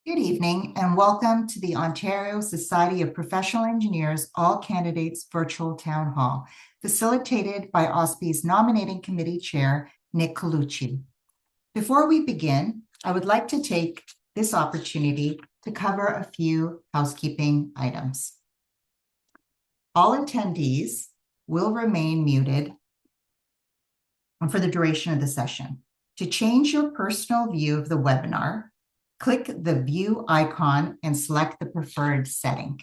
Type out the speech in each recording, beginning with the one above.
Good evening and welcome to the Ontario Society of Professional Engineers All Candidates Virtual Town Hall, facilitated by OSPI's Nominating Committee Chair, Nick Colucci. Before we begin, I would like to take this opportunity to cover a few housekeeping items. All attendees will remain muted for the duration of the session. To change your personal view of the webinar, click the view icon and select the preferred setting.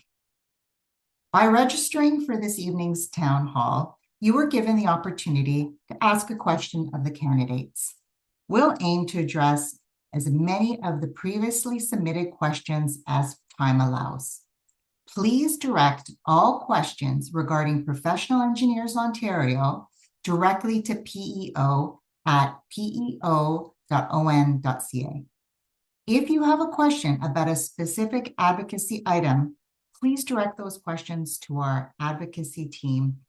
By registering for this evening's town hall, you were given the opportunity to ask a question of the candidates. We'll aim to address as many of the previously submitted questions as time allows. Please direct all questions regarding Professional Engineers Ontario directly to peo@peo.on.ca. If you have a question about a specific advocacy item, please direct those questions to our advocacy team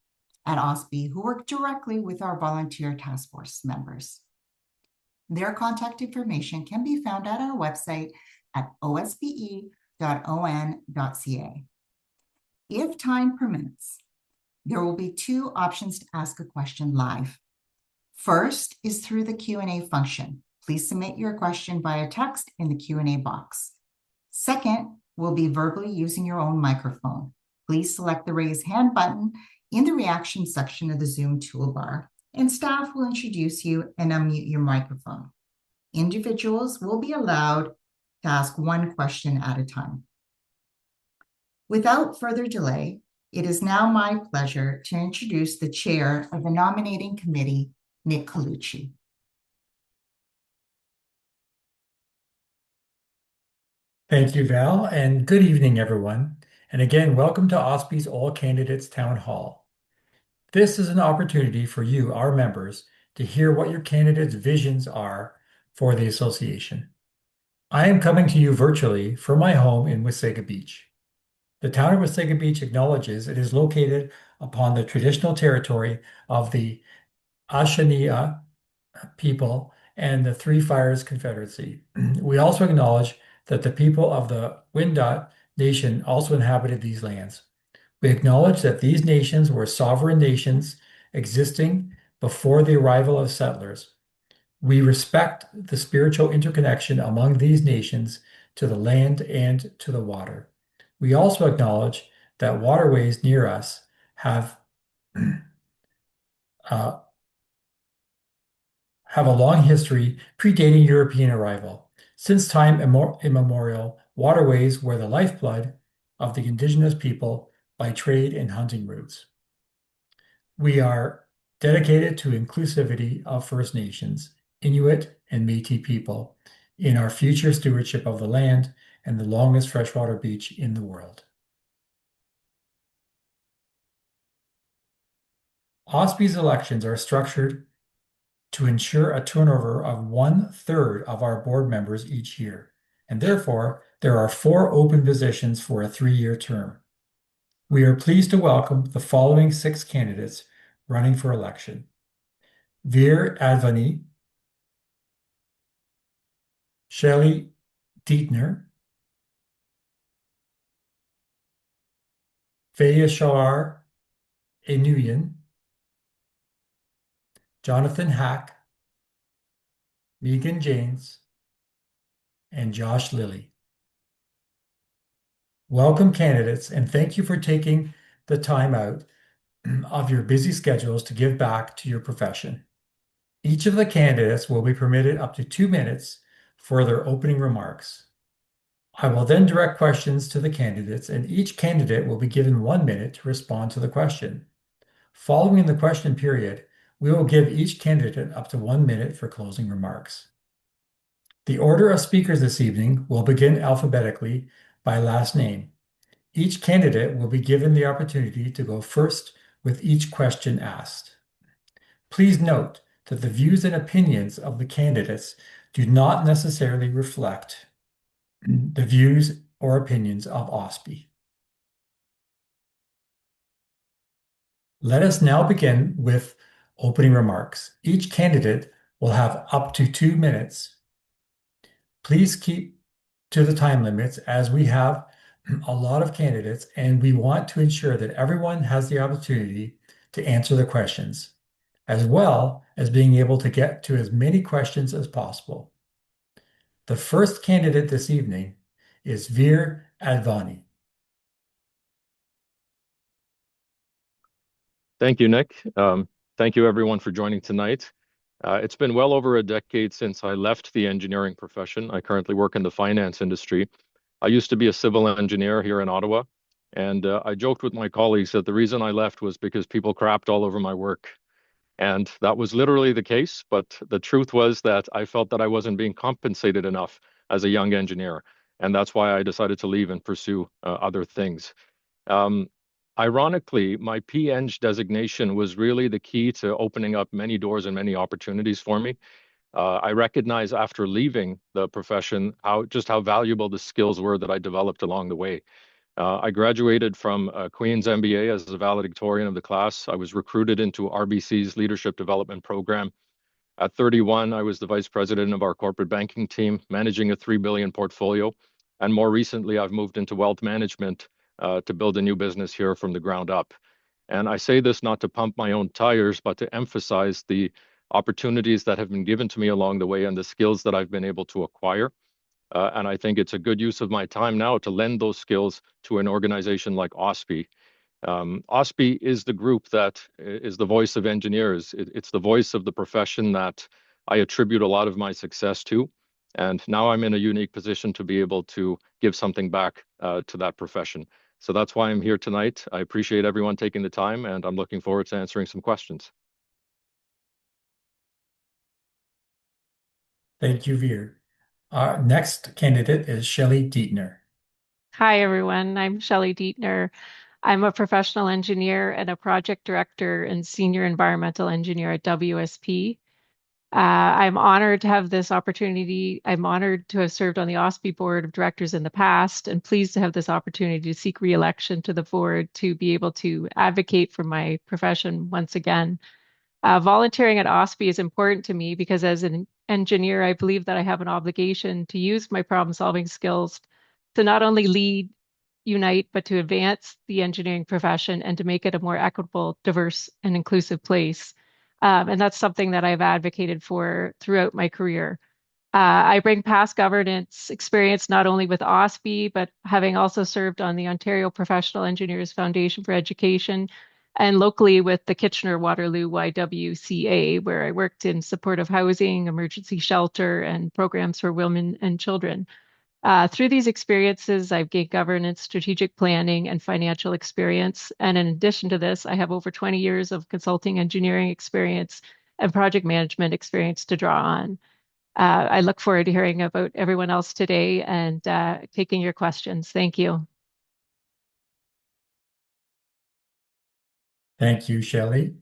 at OSPI, who work directly with our volunteer task force members. Their contact information can be found at our website at ospe.on.ca. If time permits, there will be two options to ask a question live. First is through the Q&A function. Please submit your question via text in the Q&A box. Second will be verbally using your own microphone. Please select the raise hand button in the reaction section of the Zoom toolbar, and staff will introduce you and unmute your microphone. Individuals will be allowed to ask one question at a time. Without further delay, it is now my pleasure to introduce the chair of the nominating committee, Nick Colucci. Thank you, Val, and good evening, everyone. And again, welcome to OSPI's All Candidates Town Hall. This is an opportunity for you, our members, to hear what your candidates' visions are for the association. I am coming to you virtually from my home in Wasaga Beach. The town of Wasaga Beach acknowledges it is located upon the traditional territory of the Ashaninka people and the Three Fires Confederacy. We also acknowledge that the people of the Wendat Nation also inhabited these lands. We acknowledge that these nations were sovereign nations existing before the arrival of settlers. We respect the spiritual interconnection among these nations to the land and to the water. We also acknowledge that waterways near us have a long history predating European arrival. Since time immemorial, waterways were the lifeblood of the indigenous people by trade and hunting routes. We are dedicated to inclusivity of First Nations, Inuit, and Métis people in our future stewardship of the land and the longest freshwater beach in the world. OSPI's elections are structured to ensure a turnover of 1/3 of our board members each year, and therefore there are 4 open positions for a 3-year term. We are pleased to welcome the following 6 candidates running for election: Veer Advani, Shelley Dietner, Fayashar Enuyan, Jonathan Hack, Megan James, and Josh Lilly. Welcome, candidates, and thank you for taking the time out of your busy schedules to give back to your profession. Each of the candidates will be permitted up to 2 minutes for their opening remarks. I will then direct questions to the candidates, and each candidate will be given 1 minute to respond to the question. Following the question period, we will give each candidate up to 1 minute for closing remarks. The order of speakers this evening will begin alphabetically by last name. Each candidate will be given the opportunity to go first with each question asked. Please note that the views and opinions of the candidates do not necessarily reflect the views or opinions of OSPI. Let us now begin with opening remarks. Each candidate will have up to 2 minutes. Please keep to the time limits as we have a lot of candidates and we want to ensure that everyone has the opportunity to answer the questions, as well as being able to get to as many questions as possible. The first candidate this evening is Veer Advani. Thank you, Nick. Thank you, everyone, for joining tonight. It's been well over a decade since I left the engineering profession. I currently work in the finance industry. I used to be a civil engineer here in Ottawa, and I joked with my colleagues that the reason I left was because people crapped all over my work. And that was literally the case, but the truth was that I felt that I wasn't being compensated enough as a young engineer. And that's why I decided to leave and pursue other things. Um, Ironically, my PEng designation was really the key to opening up many doors and many opportunities for me. I recognize after leaving the profession how valuable the skills were that I developed along the way. I graduated from Queen's MBA as a valedictorian of the class. I was recruited into RBC's leadership development program. At 31, I was the vice president of our corporate banking team, managing a 3 billion portfolio. And more recently, I've moved into wealth management to build a new business here from the ground up. And I say this not to pump my own tires, but to emphasize the opportunities that have been given to me along the way and the skills that I've been able to acquire. And I think it's a good use of my time now to lend those skills to an organization like OSPI. OSPI is the group that is the voice of engineers. It's the voice of the profession that I attribute a lot of my success to. And now I'm in a unique position to be able to give something back to that profession. So that's why I'm here tonight. I appreciate everyone taking the time, and I'm looking forward to answering some questions. Thank you, Veer. Our next candidate is Shelley Dietner. Hi, everyone. I'm Shelley Dietner. I'm a professional engineer and a project director and senior environmental engineer at WSP. I'm honored to have this opportunity. I'm honored to have served on the OSPI board of directors in the past and pleased to have this opportunity to seek re-election to the board to be able to advocate for my profession once again. Volunteering at OSPI is important to me because as an engineer, I believe that I have an obligation to use my problem-solving skills to not only lead, unite, but to advance the engineering profession and to make it a more equitable, diverse, and inclusive place. And that's something that I've advocated for throughout my career. I bring past governance experience not only with OSPI, but having also served on the Ontario Professional Engineers Foundation for Education and locally with the Kitchener-Waterloo YWCA, where I worked in supportive housing, emergency shelter, and programs for women and children. Through these experiences, I've gained governance, strategic planning, and financial experience. And in addition to this, I have over 20 years of consulting engineering experience and project management experience to draw on. I look forward to hearing about everyone else today and taking your questions. Thank you. Thank you, Shelley.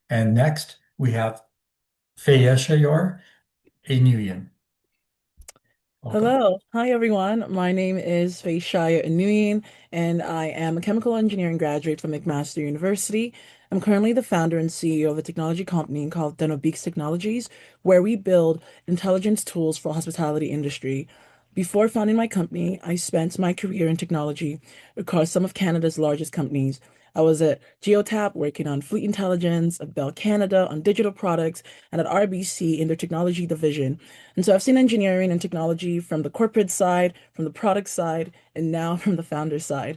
And next, we have Fayeshayor Enuyan. Welcome. Hello. Hi, everyone. My name is Faishaya Inuyin, and I am a chemical engineering graduate from McMaster University. I'm currently the founder and CEO of a technology company called Denobeeks Technologies, where we build intelligence tools for the hospitality industry. Before founding my company, I spent my career in technology across some of Canada's largest companies. I was at Geotap working on fleet intelligence, at Bell Canada on digital products, and at RBC in their technology division. And so I've seen engineering and technology from the corporate side, from the product side, and now from the founder side.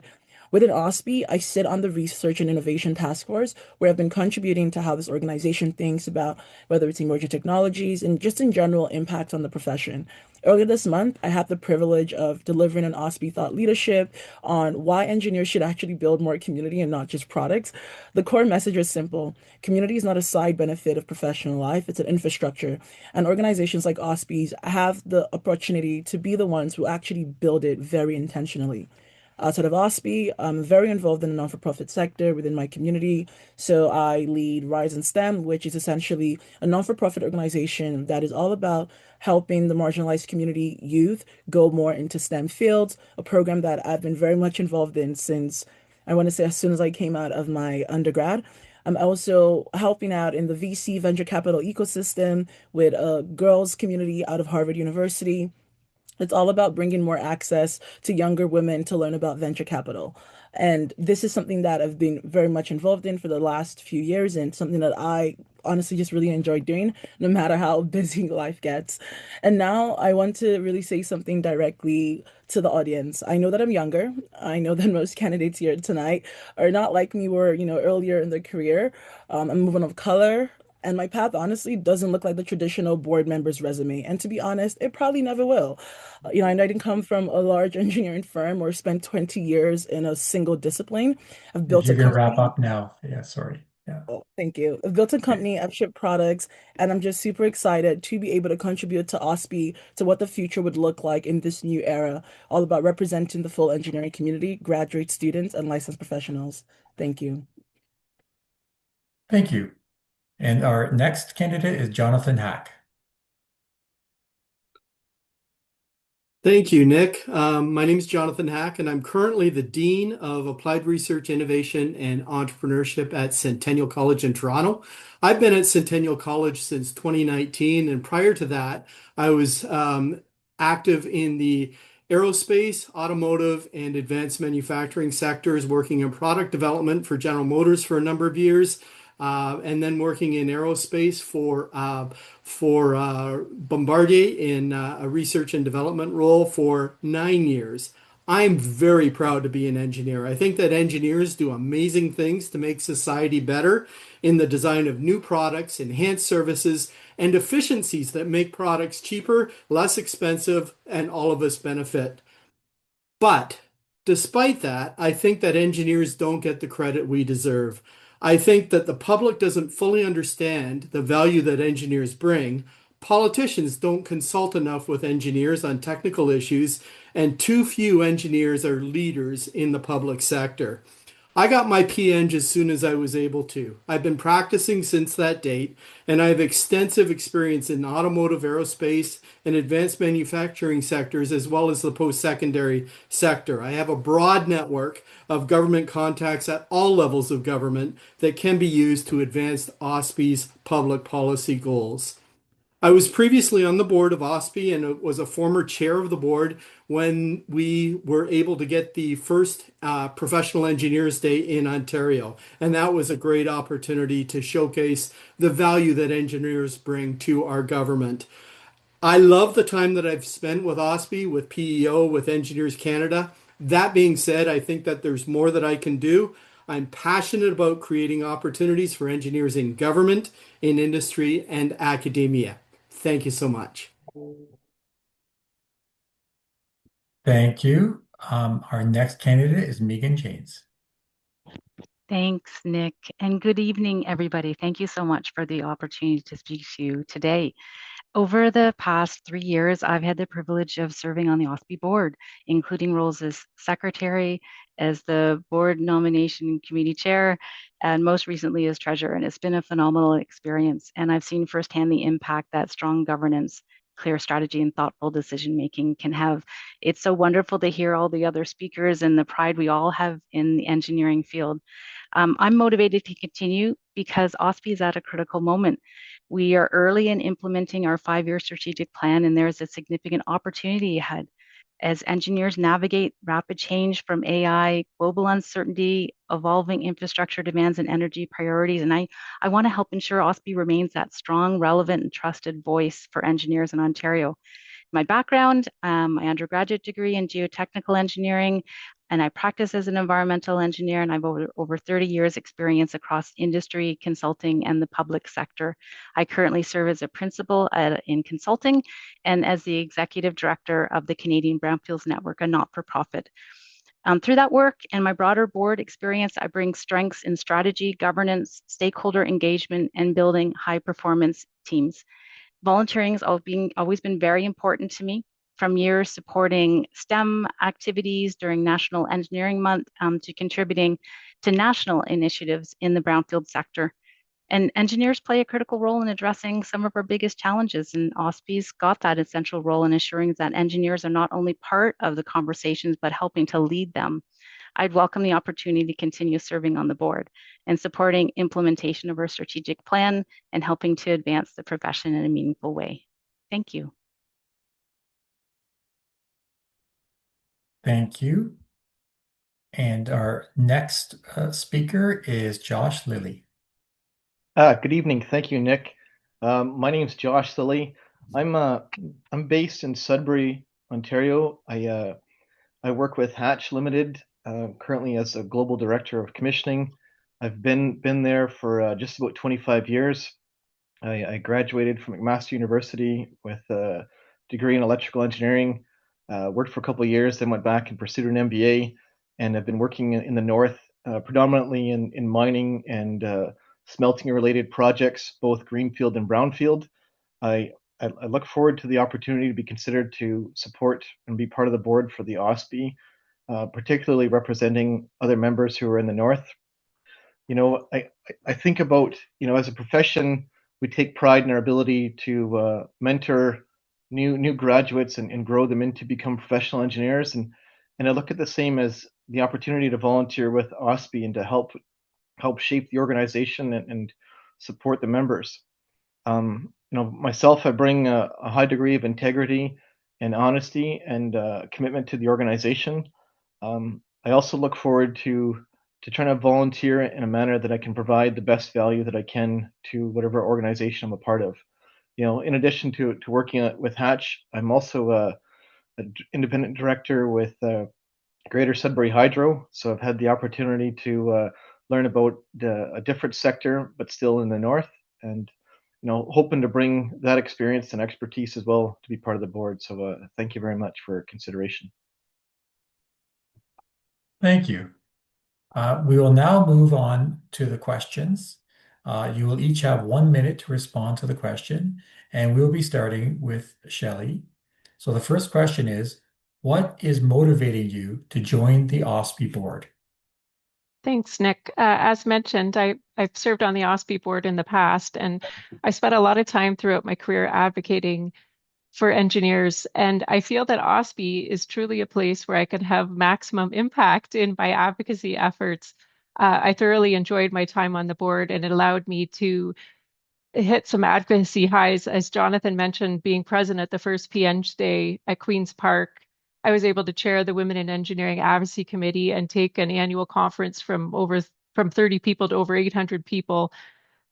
Within OSPI, I sit on the Research and Innovation Task Force, where I've been contributing to how this organization thinks about whether it's emerging technologies and just in general impact on the profession. Earlier this month, I had the privilege of delivering an OSPI thought leadership on why engineers should actually build more community and not just products. The core message is simple. Community is not a side benefit of professional life, it's an infrastructure. And organizations like OSPI's have the opportunity to be the ones who actually build it very intentionally. Outside of OSPI, I'm very involved in the non-for-profit sector within my community. So I lead Rise in STEM, which is essentially a non-for-profit organization that is all about helping the marginalized community youth go more into STEM fields, a program that I've been very much involved in since, I want to say, as soon as I came out of my undergrad. I'm also helping out in the VC venture capital ecosystem with a girls community out of Harvard University. It's all about bringing more access to younger women to learn about venture capital. And this is something that I've been very much involved in for the last few years and something that I honestly just really enjoy doing, no matter how busy life gets. And now I want to really say something directly to the audience. I know that I'm younger. I know that most candidates here tonight are not like me were, earlier in their career. I'm a woman of color. And my path honestly doesn't look like the traditional board member's resume. And to be honest, it probably never will. I didn't come from a large engineering firm or spent 20 years in a single discipline. I've If built a you can wrap company. up now. Yeah, sorry. Yeah. Oh, thank you. I've built a company, I've shipped products, and I'm just super excited to be able to contribute to OSPI, to what the future would look like in this new era, all about representing the full engineering community, graduate students, and licensed professionals. Thank you. Thank you. And our next candidate is Jonathan Hack. Thank you, Nick. My name is Jonathan Hack, and I'm currently the Dean of Applied Research, Innovation, and Entrepreneurship at Centennial College in Toronto. I've been at Centennial College since 2019, and prior to that, I was active in the aerospace, automotive, and advanced manufacturing sectors, working in product development for General Motors for a number of years, and then working in aerospace for Bombardier in a research and development role for 9 years. I'm very proud to be an engineer. I think that engineers do amazing things to make society better in the design of new products, enhanced services, and efficiencies that make products cheaper, less expensive, and all of us benefit. But despite that, I think that engineers don't get the credit we deserve. I think that the public doesn't fully understand the value that engineers bring. Politicians don't consult enough with engineers on technical issues, and too few engineers are leaders in the public sector. I got my PEng as soon as I was able to. I've been practicing since that date, and I have extensive experience in automotive, aerospace, and advanced manufacturing sectors, as well as the post-secondary sector. I have a broad network of government contacts at all levels of government that can be used to advance OSPI's public policy goals. I was previously on the board of OSPI and was a former chair of the board when we were able to get the first Professional Engineers Day in Ontario. And that was a great opportunity to showcase the value that engineers bring to our government. I love the time that I've spent with OSPI, with PEO, with Engineers Canada. That being said, I think that there's more that I can do. I'm passionate about creating opportunities for engineers in government, in industry, and academia. Thank you so much. Thank you. Our next candidate is Megan Janes. Thanks, Nick, and good evening, everybody. Thank you so much for the opportunity to speak to you today. Over the past 3 years, I've had the privilege of serving on the OSPI board, including roles as secretary, as the board nomination committee chair, and most recently as treasurer. And it's been a phenomenal experience. And I've seen firsthand the impact that strong governance, clear strategy, and thoughtful decision making can have. It's so wonderful to hear all the other speakers and the pride we all have in the engineering field. I'm motivated to continue because OSPI is at a critical moment. We are early in implementing our 5-year strategic plan, and there's a significant opportunity ahead as engineers navigate rapid change from AI, global uncertainty, evolving infrastructure demands, and energy priorities. And I want to help ensure OSPI remains that strong, relevant, and trusted voice for engineers in Ontario. My background, my undergraduate degree in geotechnical engineering, and I practice as an environmental engineer, and I've over 30 years experience across industry, consulting, and the public sector. I currently serve as a principal in consulting and as the executive director of the Canadian Brownfields Network, a not-for-profit. Through that work and my broader board experience, I bring strengths in strategy, governance, stakeholder engagement, and building high-performance teams. Volunteering has always been very important to me, from years supporting STEM activities during National Engineering Month to contributing to national initiatives in the brownfield sector. And engineers play a critical role in addressing some of our biggest challenges, and OSPI's got that essential role in assuring that engineers are not only part of the conversations, but helping to lead them. I'd welcome the opportunity to continue serving on the board and supporting implementation of our strategic plan and helping to advance the profession in a meaningful way. Thank you. Thank you. And our next speaker is Josh Lilly. Good evening. Thank you, Nick. My name's Josh Lilly. I'm based in Sudbury, Ontario. I work with Hatch Limited, currently as a global director of commissioning. I've been there for just about 25 years. I graduated from McMaster University with a degree in electrical engineering. Worked for a couple of years, then went back and pursued an MBA, and I've been working in the north, predominantly in mining and smelting related projects, both greenfield and brownfield. I, I look forward to the opportunity to be considered to support and be part of the board for the OSPE, particularly representing other members who are in the north. I think about, as a profession, we take pride in our ability to mentor new graduates and grow them into become professional engineers. And I look at the same as the opportunity to volunteer with OSPE and to help shape the organization and support the members. Myself, I bring a high degree of integrity and honesty and commitment to the organization. I also look forward to trying to volunteer in a manner that I can provide the best value that I can to whatever organization I'm a part of. In addition to working with Hatch, I'm also an independent director with Greater Sudbury Hydro. So I've had the opportunity to learn about a different sector, but still in the north, and hoping to bring that experience and expertise as well to be part of the board. So thank you very much for consideration. Thank you. We will now move on to the questions. You will each have 1 minute to respond to the question, and we'll be starting with Shelley. So the first question is, what is motivating you to join the OSPE board? Thanks, Nick. As mentioned, I've served on the OSPE board in the past, and I spent a lot of time throughout my career advocating for engineers. And I feel that OSPE is truly a place where I can have maximum impact in my advocacy efforts. I thoroughly enjoyed my time on the board, and it allowed me to hit some advocacy highs. As Jonathan mentioned, being present at the first PEng Day at Queen's Park, I was able to chair the Women in Engineering Advocacy Committee and take an annual conference from 30 people to over 800 people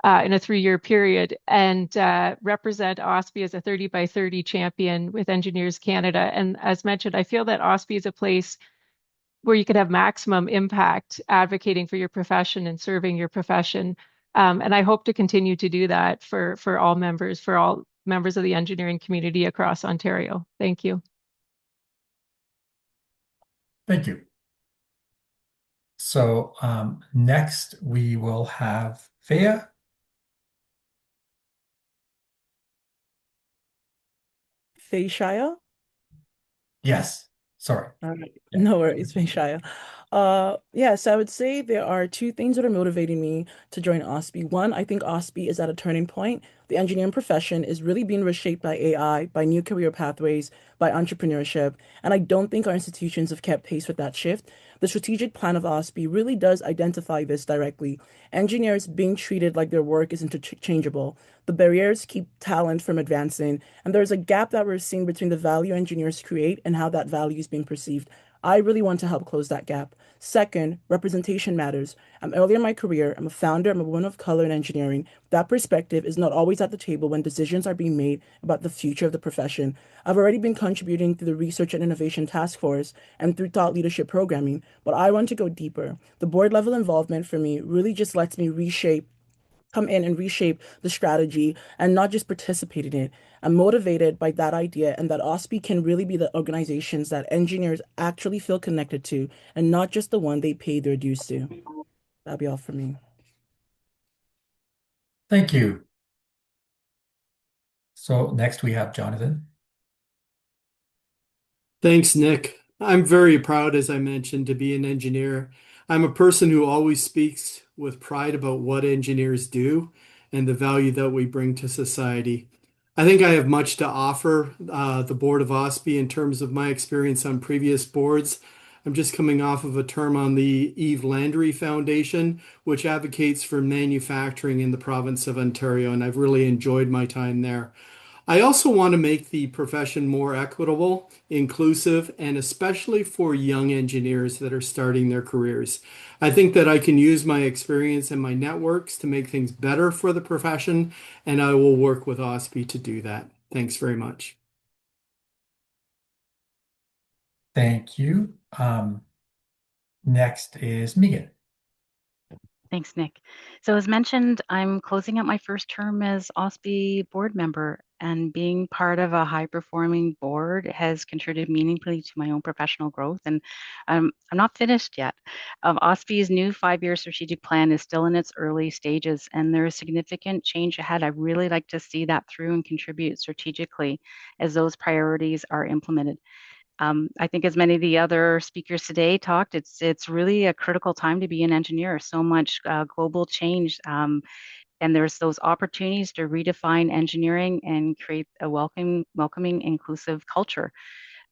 in a 3-year period, and represent OSPE as a 30 by 30 champion with Engineers Canada. And as mentioned, I feel that OSPE is a place where you can have maximum impact advocating for your profession and serving your profession. And I hope to continue to do that for all members of the engineering community across Ontario. Thank you. Thank you. So next we will have Thea. Faye Shaya? Yes, sorry. All right. No worries, Faye Shaya. Yes, I would say there are two things that are motivating me to join OSPE. One, I think OSPE is at a turning point. The engineering profession is really being reshaped by AI, by new career pathways, by entrepreneurship, and I don't think our institutions have kept pace with that shift. The strategic plan of OSPE really does identify this directly. Engineers being treated like their work is interchangeable. The barriers keep talent from advancing, and there's a gap that we're seeing between the value engineers create and how that value is being perceived. I really want to help close that gap. Second, representation matters. I'm early in my career. I'm a founder. I'm a woman of color in engineering. That perspective is not always at the table when decisions are being made about the future of the profession. I've already been contributing through the Research and Innovation Task Force and through thought leadership programming, but I want to go deeper. The board level involvement for me really just lets me come in and reshape the strategy and not just participate in it. I'm motivated by that idea and that OSPE can really be the organizations that engineers actually feel connected to and not just the one they pay their dues to. That'll be all for me. Thank you. So next we have Jonathan. Thanks, Nick. I'm very proud, as I mentioned, to be an engineer. I'm a person who always speaks with pride about what engineers do and the value that we bring to society. I think I have much to offer the board of OSPE in terms of my experience on previous boards. I'm just coming off of a term on the Eve Landry Foundation, which advocates for manufacturing in the province of Ontario, and I've really enjoyed my time there. I also want to make the profession more equitable, inclusive, and especially for young engineers that are starting their careers. I think that I can use my experience and my networks to make things better for the profession, and I will work with OSPE to do that. Thanks very much. Thank you. Next is Megan. Thanks, Nick. So as mentioned, I'm closing out my first term as OSPE board member, and being part of a high-performing board has contributed meaningfully to my own professional growth. And I'm not finished yet. OSPE's new 5-year strategic plan is still in its early stages, and there is significant change ahead. I really like to see that through and contribute strategically as those priorities are implemented. I think as many of the other speakers today talked, it's really a critical time to be an engineer. So much global change, and there's those opportunities to redefine engineering and create a welcoming, inclusive culture.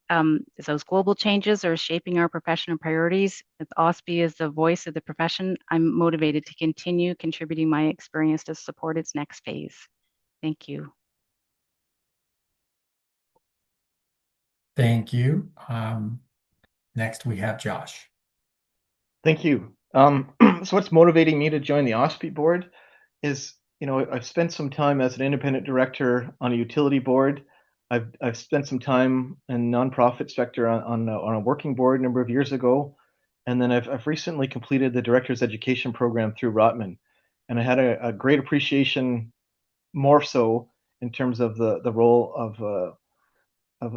As those global changes are shaping our profession and priorities, with OSPE as the voice of the profession, I'm motivated to continue contributing my experience to support its next phase. Thank you. Thank you. Next, we have Josh. Thank you. So what's motivating me to join the OSPE board is, I've spent some time as an independent director on a utility board. I've spent some time in nonprofit sector on a working board a number of years ago, and then I've recently completed the director's education program through Rotman, and I had a great appreciation, more so in terms of the role of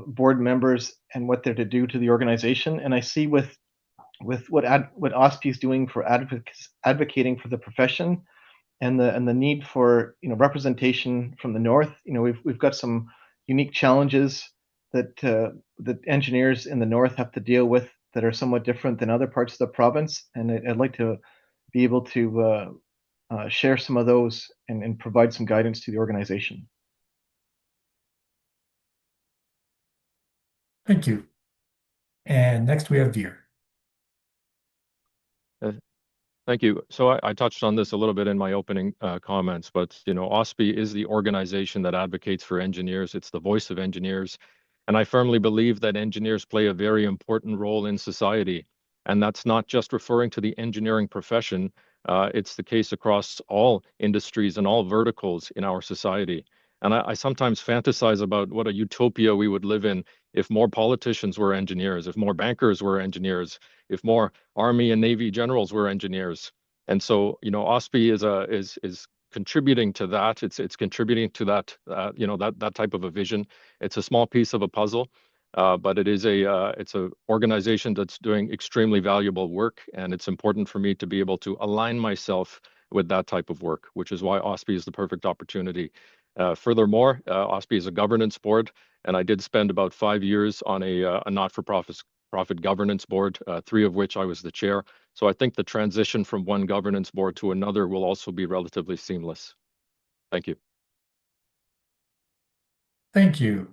board members and what they're to do to the organization. And I see with what OSPE is doing for advocating for the profession, and the need for representation from the north. We've got some unique challenges that engineers in the north have to deal with that are somewhat different than other parts of the province, and I'd like to be able to share some of those and provide some guidance to the organization. Thank you. And next we have Veer. Thank you. So I touched on this a little bit in my opening comments, but OSPE is the organization that advocates for engineers. It's the voice of engineers, and I firmly believe that engineers play a very important role in society. And that's not just referring to the engineering profession. It's the case across all industries and all verticals in our society. And I sometimes fantasize about what a utopia we would live in if more politicians were engineers, if more bankers were engineers, if more Army and Navy generals were engineers. And so, OSPE is contributing to that. It's contributing to that, that type of a vision. It's a small piece of a puzzle, but it's a organization that's doing extremely valuable work, and it's important for me to be able to align myself with that type of work, which is why OSPE is the perfect opportunity. Furthermore, OSPE is a governance board, and I did spend about 5 years on a not-for-profit governance board, 3 of which I was the chair. So I think the transition from one governance board to another will also be relatively seamless. Thank you. Thank you.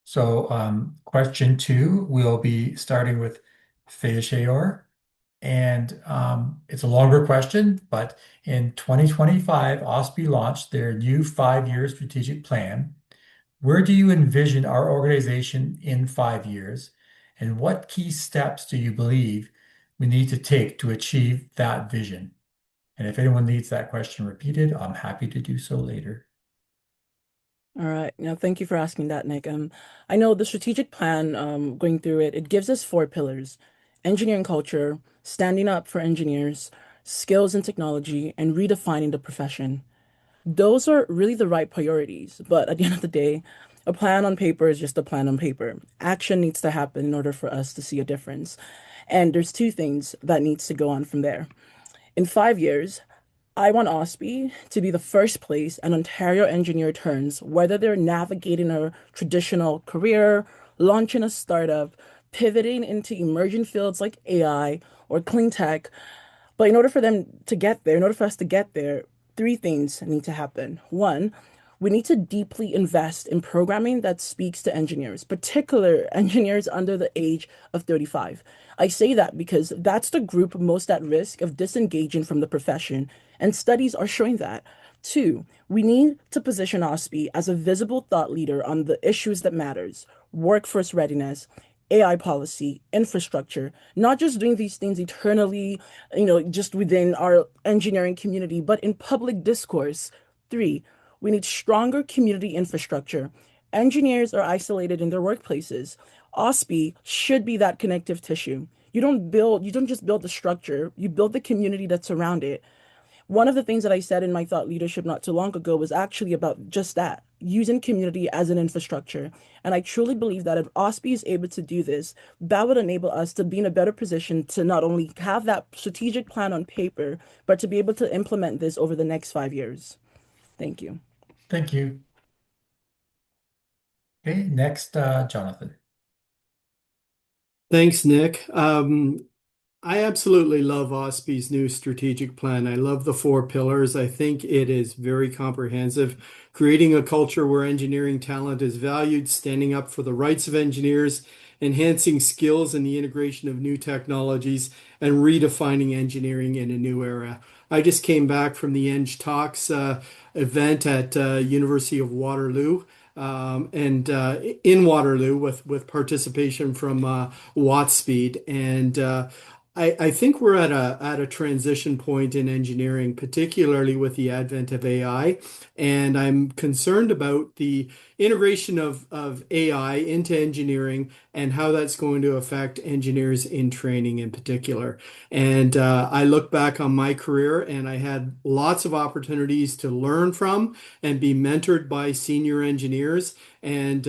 So question 2, we'll be starting with Faye. And it's a longer question, but in 2025, OSPE launched their new 5-year strategic plan. Where do you envision our organization in 5 years? And what key steps do you believe we need to take to achieve that vision? And if anyone needs that question repeated, I'm happy to do so later. All right. Now, thank you for asking that, Nick. I know the strategic plan, going through it, it gives us 4 pillars: engineering culture, standing up for engineers, skills and technology, and redefining the profession. Those are really the right priorities, but at the end of the day, a plan on paper is just a plan on paper. Action needs to happen in order for us to see a difference. And there's 2 things that needs to go on from there. In 5 years, I want OSPE to be the first place an Ontario engineer turns, whether they're navigating a traditional career, launching a startup, pivoting into emerging fields like AI or clean tech. But in order for them to get there, in order for us to get there, 3 things need to happen. 1, we need to deeply invest in programming that speaks to engineers, particular engineers under the age of 35. I say that because that's the group most at risk of disengaging from the profession, and studies are showing that. Two, we need to position OSPI as a visible thought leader on the issues that matters, workforce readiness, AI policy, infrastructure, not just doing these things eternally, just within our engineering community, but in public discourse. Three, we need stronger community infrastructure. Engineers are isolated in their workplaces. OSPI should be that connective tissue. You don't just build the structure, you build the community that's around it. One of the things that I said in my thought leadership not too long ago was actually about just that, using community as an infrastructure. And I truly believe that if OSPI is able to do this, that would enable us to be in a better position to not only have that strategic plan on paper, but to be able to implement this over the next 5 years. Thank you. Thank you. Okay, next, Jonathan. Thanks, Nick. I absolutely love OSPI's new strategic plan. I love the 4 pillars. I think it is very comprehensive, creating a culture where engineering talent is valued, standing up for the rights of engineers, enhancing skills and the integration of new technologies, and redefining engineering in a new era. I just came back from the Eng Talks event at University of Waterloo. And in Waterloo with participation from Wattspeed. And I think we're at a transition point in engineering, particularly with the advent of AI. And I'm concerned about the integration of AI into engineering and how that's going to affect engineers in training in particular. And I look back on my career and I had lots of opportunities to learn from and be mentored by senior engineers and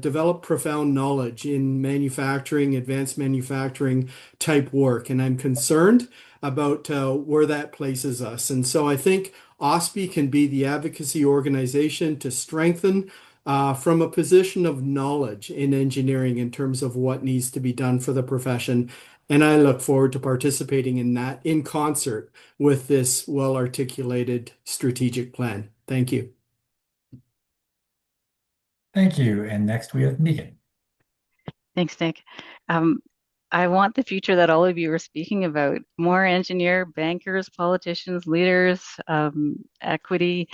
develop profound knowledge in manufacturing, advanced manufacturing type work. And I'm concerned about where that places us. And so I think OSPI can be the advocacy organization to strengthen from a position of knowledge in engineering in terms of what needs to be done for the profession. And I look forward to participating in that in concert with this well-articulated strategic plan. Thank you. Thank you. And next we have Megan. Thanks, Nick. I want the future that all of you are speaking about. More engineer, bankers, politicians, leaders, equity.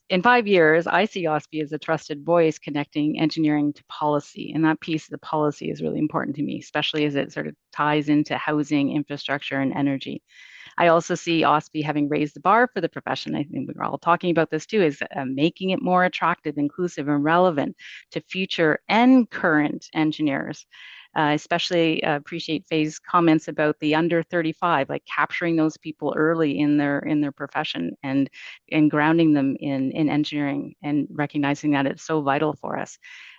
In 5 years, I see OSPI as a trusted voice connecting engineering to policy. And that piece of the policy is really important to me, especially as it sort of ties into housing, infrastructure, and energy. I also see OSPI having raised the bar for the profession. I think we're all talking about this too, is making it more attractive, inclusive, and relevant to future and current engineers. Especially appreciate Faye's comments about the under 35, like capturing those people early in their profession and grounding them in engineering and recognizing that it's so vital for us.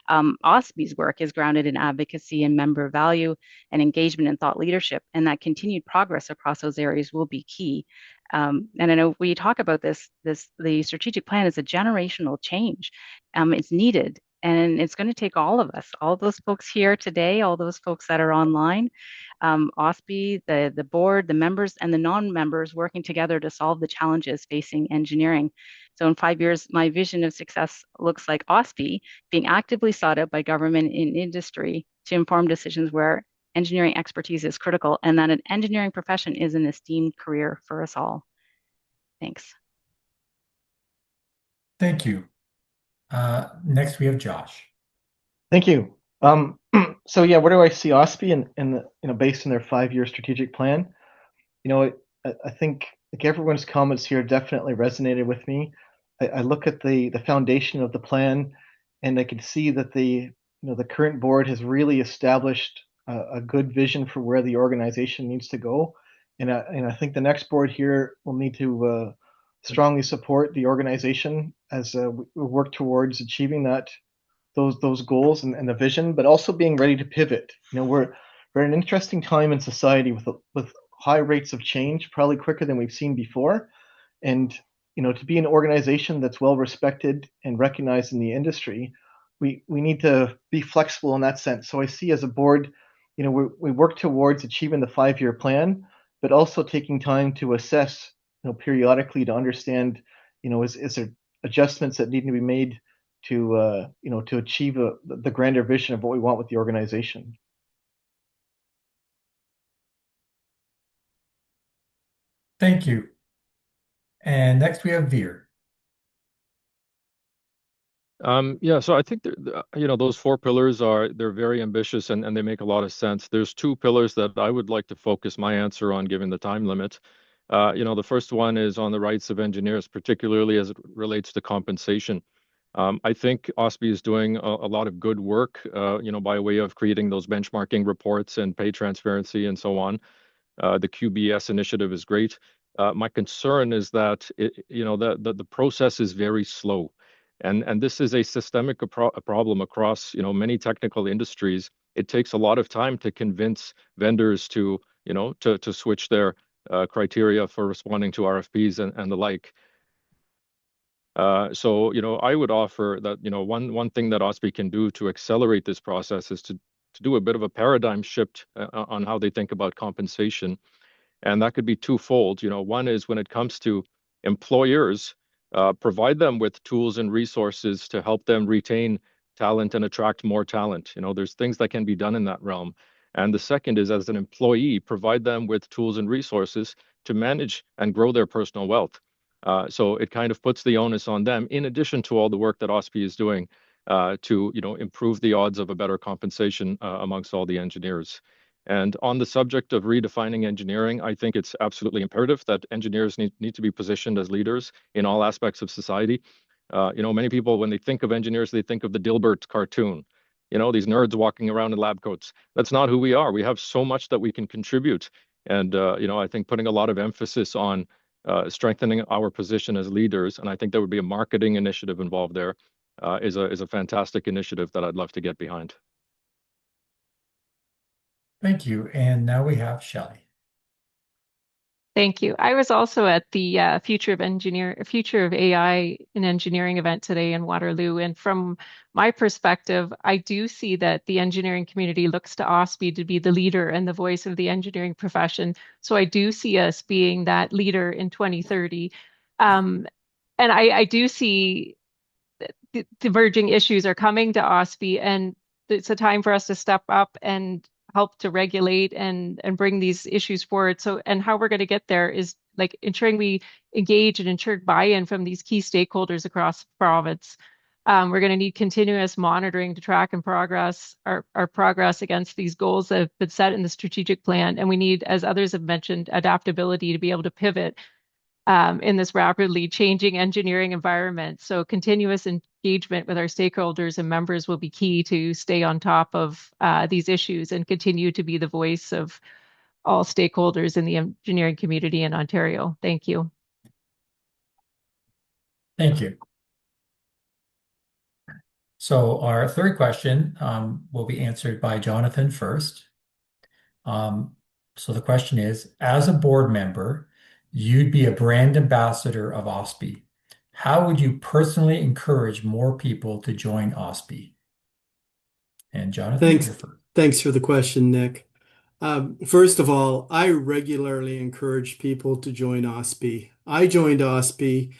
OSPI's work is grounded in advocacy and member value and engagement and thought leadership, and that continued progress across those areas will be key. And I know we talk about the strategic plan is a generational change. It's needed. And it's going to take all of us, all those folks here today, all those folks that are online, OSPI, the board, the members, and the non-members working together to solve the challenges facing engineering. So in 5 years, my vision of success looks like OSPI being actively sought out by government and industry to inform decisions where engineering expertise is critical, and that an engineering profession is an esteemed career for us all. Thanks. Thank you. Next we have Josh. Thank you. So yeah, where do I see OSPI in based on their 5-year strategic plan? I think like everyone's comments here definitely resonated with me. I look at the foundation of the plan, and I can see that the current board has really established a good vision for where the organization needs to go, and I think the next board here will need to strongly support the organization as we work towards achieving those goals and the vision, but also being ready to pivot. We're in an interesting time in society with high rates of change, probably quicker than we've seen before, and to be an organization that's well respected and recognized in the industry, we need to be flexible in that sense. So I see as a board, we work towards achieving the 5-year plan, but also taking time to assess periodically to understand, is there adjustments that need to be made to achieve the grander vision of what we want with the organization. Thank you. And next we have Veer. Yeah, so I think those four pillars they're very ambitious and they make a lot of sense. There's two pillars that I would like to focus my answer on given the time limit. The first one is on the rights of engineers, particularly as it relates to compensation. I think OSPI is doing a lot of good work, by way of creating those benchmarking reports and pay transparency and so on. The QBS initiative is great. My concern is that the process is very slow, and this is a systemic problem across many technical industries. It takes a lot of time to convince vendors to switch their criteria for responding to RFPs and the like. So I would offer that one thing that OSPI can do to accelerate this process is to do a bit of a paradigm shift on how they think about compensation. And that could be twofold. One is when it comes to employers, provide them with tools and resources to help them retain talent and attract more talent. There's things that can be done in that realm. And the second is, as an employee, provide them with tools and resources to manage and grow their personal wealth. So it kind of puts the onus on them, in addition to all the work that OSPI is doing to improve the odds of a better compensation amongst all the engineers. And on the subject of redefining engineering, I think it's absolutely imperative that engineers need to be positioned as leaders in all aspects of society. Many people, when they think of engineers, they think of the Dilbert cartoon, these nerds walking around in lab coats. That's not who we are. We have so much that we can contribute. And, I think putting a lot of emphasis on strengthening our position as leaders, and I think there would be a marketing initiative involved there, is a fantastic initiative that I'd love to get behind. Thank you. And now we have Shelley. Thank you. I was also at the Future of AI in Engineering event today in Waterloo. And from my perspective, I do see that the engineering community looks to OSPI to be the leader and the voice of the engineering profession. So I do see us being that leader in 2030. And I do see the diverging issues are coming to OSPI, and it's a time for us to step up and help to regulate and bring these issues forward. So, and how we're going to get there is like ensuring we engage and ensure buy-in from these key stakeholders across the province. We're going to need continuous monitoring to track and progress our progress against these goals that have been set in the strategic plan. And we need, as others have mentioned, adaptability to be able to pivot in this rapidly changing engineering environment. So continuous engagement with our stakeholders and members will be key to stay on top of these issues and continue to be the voice of all stakeholders in the engineering community in Ontario. Thank you. Thank you. So our third question will be answered by Jonathan first. So the question is, as a board member, you'd be a brand ambassador of OSPI. How would you personally encourage more people to join OSPI? And Jonathan, you're first. Thanks for the question, Nick. First of all, I regularly encourage people to join OSPI. I joined OSPI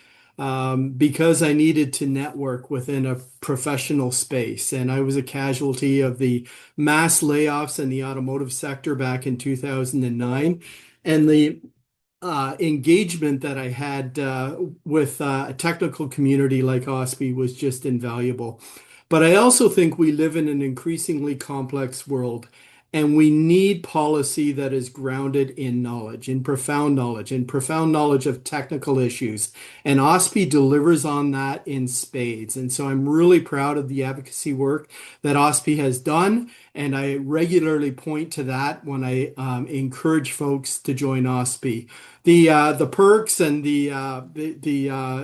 because I needed to network within a professional space, and I was a casualty of the mass layoffs in the automotive sector back in 2009. And the engagement that I had with a technical community like OSPI was just invaluable. But I also think we live in an increasingly complex world, and we need policy that is grounded in knowledge, in profound knowledge of technical issues. And OSPI delivers on that in spades. And so I'm really proud of the advocacy work that OSPI has done. And I regularly point to that when I encourage folks to join OSPI. The perks and the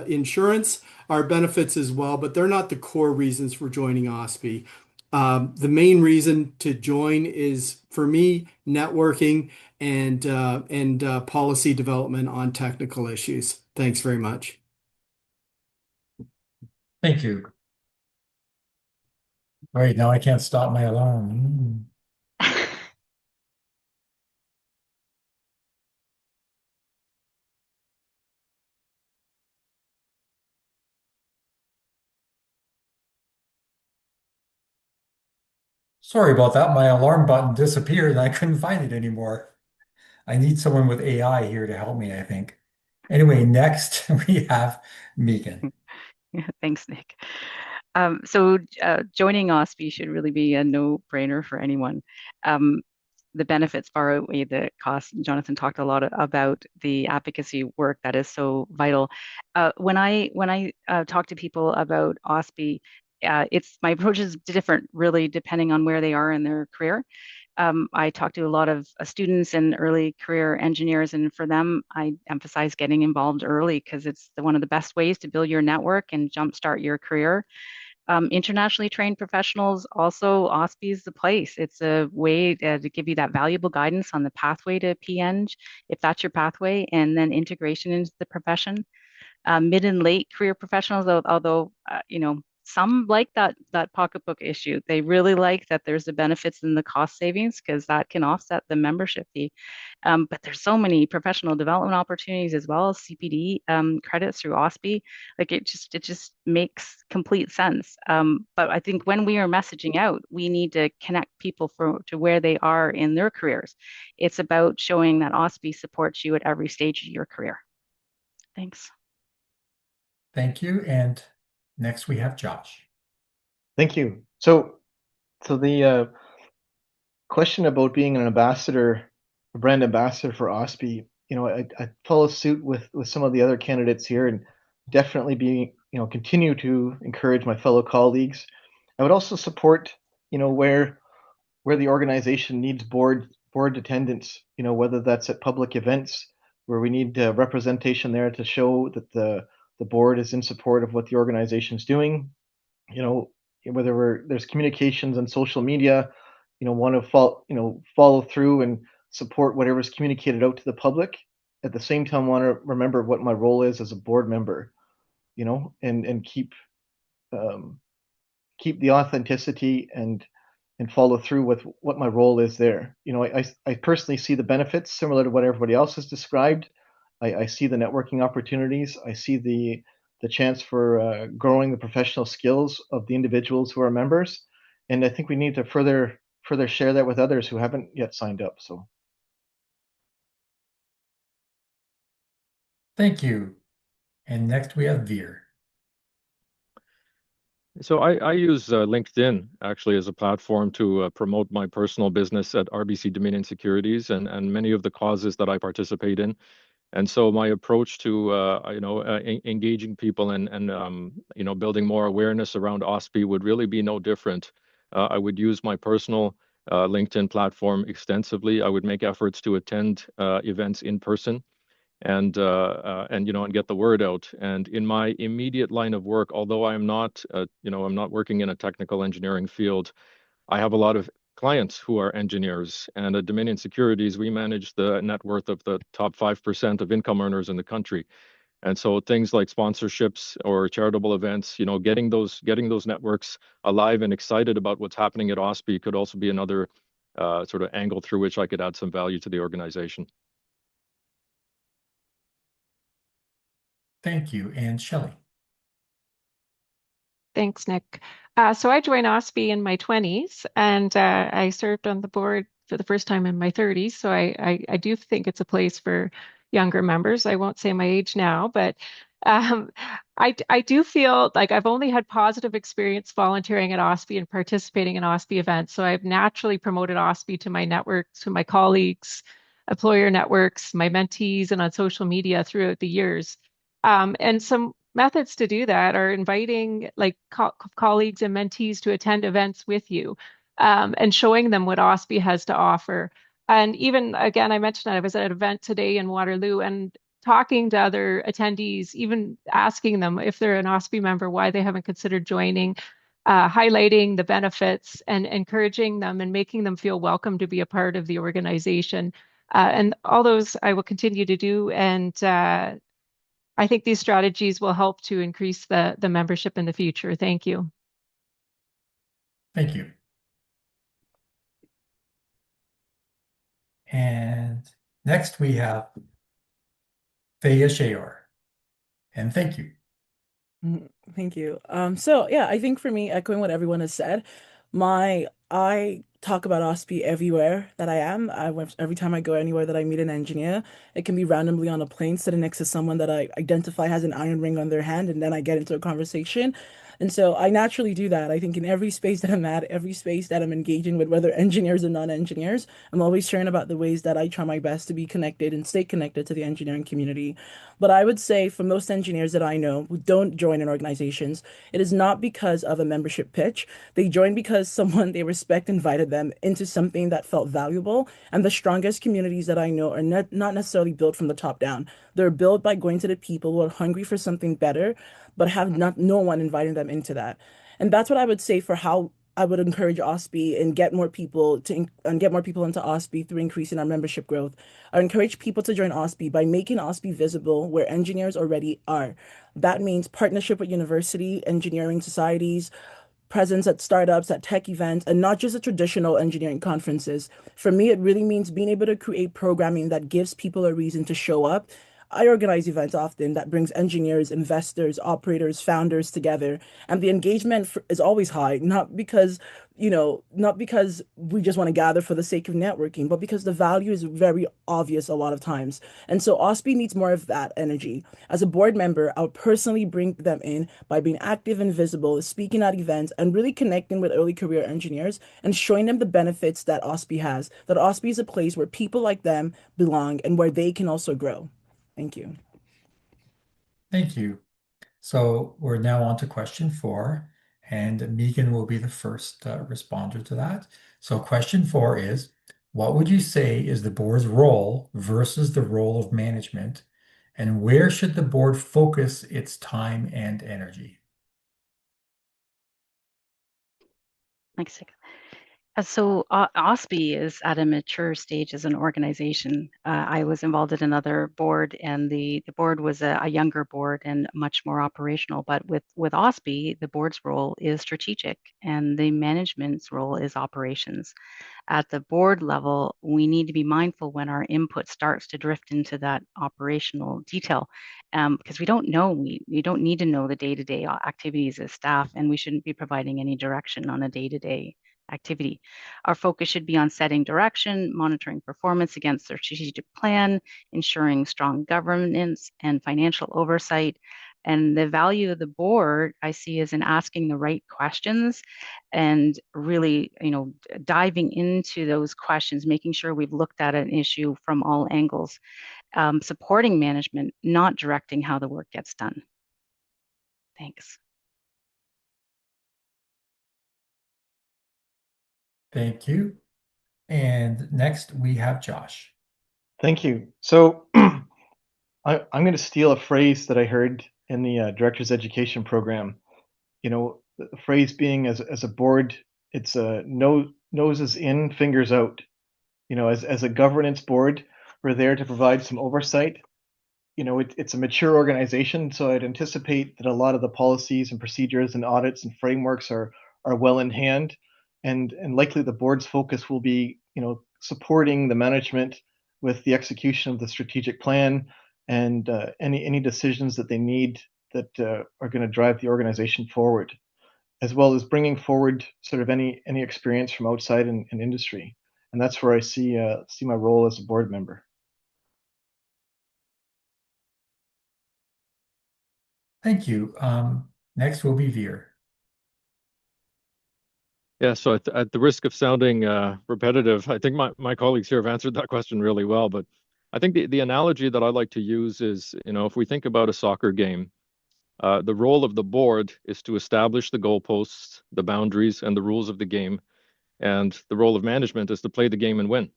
insurance are benefits as well, but they're not the core reasons for joining OSPI. The main reason to join is, for me, networking and policy development on technical issues. Thanks very much. Thank you. Wait, now I can't stop my alarm. Sorry about that. My alarm button disappeared and I couldn't find it anymore. I need someone with AI here to help me, I think. Anyway, next we have Megan. Thanks, Nick. Joining OSPI should really be a no-brainer for anyone. Um, the benefits far outweigh the costs. Jonathan talked a lot about the advocacy work that is so vital. When I talk to people about OSPI, it's my approach is different, really, depending on where they are in their career. I talk to a lot of students and early career engineers, and for them, I emphasize getting involved early because it's one of the best ways to build your network and jumpstart your career. Internationally trained professionals, also OSPI is the place. It's a way to give you that valuable guidance on the pathway to PEng, if that's your pathway, and then integration into the profession. Mid and late career professionals, although some like that pocketbook issue. They really like that there's the benefits and the cost savings because that can offset the membership fee. But there's so many professional development opportunities as well as CPD credits through OSPI. Like it just makes complete sense. But I think when we are messaging out, we need to connect people to where they are in their careers. It's about showing that OSPI supports you at every stage of your career. Thanks. Thank you. And next we have Josh. Thank you. So the question about being an ambassador, a brand ambassador for OSPI, I follow suit with some of the other candidates here, and definitely continue to encourage my fellow colleagues. I would also support, where the organization needs board attendance, whether that's at public events where we need representation there to show that the board is in support of what the organization is doing. Whether there's communications on social media, want to follow through and support whatever's communicated out to the public. At the same time, want to remember what my role is as a board member, and keep the authenticity and follow through with what my role is there. I personally see the benefits similar to what everybody else has described. I see the networking opportunities. I see the chance for growing the professional skills of the individuals who are members. And I think we need to further share that with others who haven't yet signed up. So Thank you. And next we have Veer. So I use LinkedIn actually as a platform to promote my personal business at RBC Dominion Securities and many of the causes that I participate in. And so my approach to engaging people and building more awareness around OSPI would really be no different. I would use my personal LinkedIn platform extensively. I would make efforts to attend events in person and get the word out. And in my immediate line of work, although I'm not I'm not working in a technical engineering field, I have a lot of clients who are engineers, and at Dominion Securities, we manage the net worth of the top 5% of income earners in the country. And so things like sponsorships or charitable events, getting those networks alive and excited about what's happening at OSPI could also be another sort of angle through which I could add some value to the organization. Thank you. And Shelley. Thanks, Nick. So I joined OSPI in my 20s, and I served on the board for the first time in my 30s. So I do think it's a place for younger members. I won't say my age now, but I do feel like I've only had positive experience volunteering at OSPI and participating in OSPI events. So I've naturally promoted OSPI to my network, to my colleagues, employer networks, my mentees, and on social media throughout the years. And some methods to do that are inviting colleagues and mentees to attend events with you, and showing them what OSPI has to offer. And even, again, I mentioned that I was at an event today in Waterloo and talking to other attendees, even asking them if they're an OSPI member, why they haven't considered joining, highlighting the benefits and encouraging them and making them feel welcome to be a part of the organization. And all those I will continue to do. And I think these strategies will help to increase the membership in the future. Thank you. Thank you. And next we have Thea Shayor. And thank you. Thank you. So yeah, I think for me, echoing what everyone has said, I talk about OSPI everywhere that I am. Every time I go anywhere that I meet an engineer, it can be randomly on a plane sitting next to someone that I identify has an iron ring on their hand, and then I get into a conversation. And so I naturally do that. I think in every space that I'm at, every space that I'm engaging with, whether engineers or non-engineers, I'm always sharing about the ways that I try my best to be connected and stay connected to the engineering community. But I would say for most engineers that I know who don't join in organizations, it is not because of a membership pitch. They join because someone they respect invited them into something that felt valuable. And the strongest communities that I know are not necessarily built from the top down. They're built by going to the people who are hungry for something better, but have no one inviting them into that. And that's what I would say for how I would encourage OSPI and get more people into OSPI through increasing our membership growth. I encourage people to join OSPI by making OSPI visible where engineers already are. That means partnership with university, engineering societies, presence at startups, at tech events, and not just the traditional engineering conferences. For me, it really means being able to create programming that gives people a reason to show up. I organize events often that brings engineers, investors, operators, founders together, and the engagement is always high, not because we just want to gather for the sake of networking, but because the value is very obvious a lot of times. And so OSPI needs more of that energy. As a board member, I'll personally bring them in by being active and visible, speaking at events, and really connecting with early career engineers and showing them the benefits that OSPI has, that OSPI is a place where people like them belong and where they can also grow. Thank you. Thank you. So we're now on to question 4, and Megan will be the first responder to that. So question 4 is, what would you say is the board's role versus the role of management, and where should the board focus its time and energy? Thanks. So OSPI is at a mature stage as an organization. I was involved in another board, and the board was a younger board and much more operational. But with OSPI, the board's role is strategic, and the management's role is operations. At the board level, we need to be mindful when our input starts to drift into that operational detail, because we don't know, we don't need to know the day-to-day activities as staff, and we shouldn't be providing any direction on a day-to-day activity. Our focus should be on setting direction, monitoring performance against their strategic plan, ensuring strong governance and financial oversight. And the value of the board I see is in asking the right questions and really, diving into those questions, making sure we've looked at an issue from all angles, supporting management, not directing how the work gets done. Thanks. Thank you. And next we have Josh. Thank you. So I'm going to steal a phrase that I heard in the director's education program. The phrase being as a board, it's noses in, fingers out. As a governance board, we're there to provide some oversight. It's a mature organization, so I'd anticipate that a lot of the policies and procedures and audits and frameworks are well in hand, and likely the board's focus will be supporting the management with the execution of the strategic plan and any decisions that they need that are going to drive the organization forward, as well as bringing forward sort of any experience from outside in industry. And that's where I see my role as a board member. Thank you. Next will be Veer. Yeah, so at the risk of sounding repetitive, I think my colleagues here have answered that question really well. But I think the analogy that I like to use is, if we think about a soccer game, the role of the board is to establish the goalposts, the boundaries, and the rules of the game. And the role of management is to play the game and win,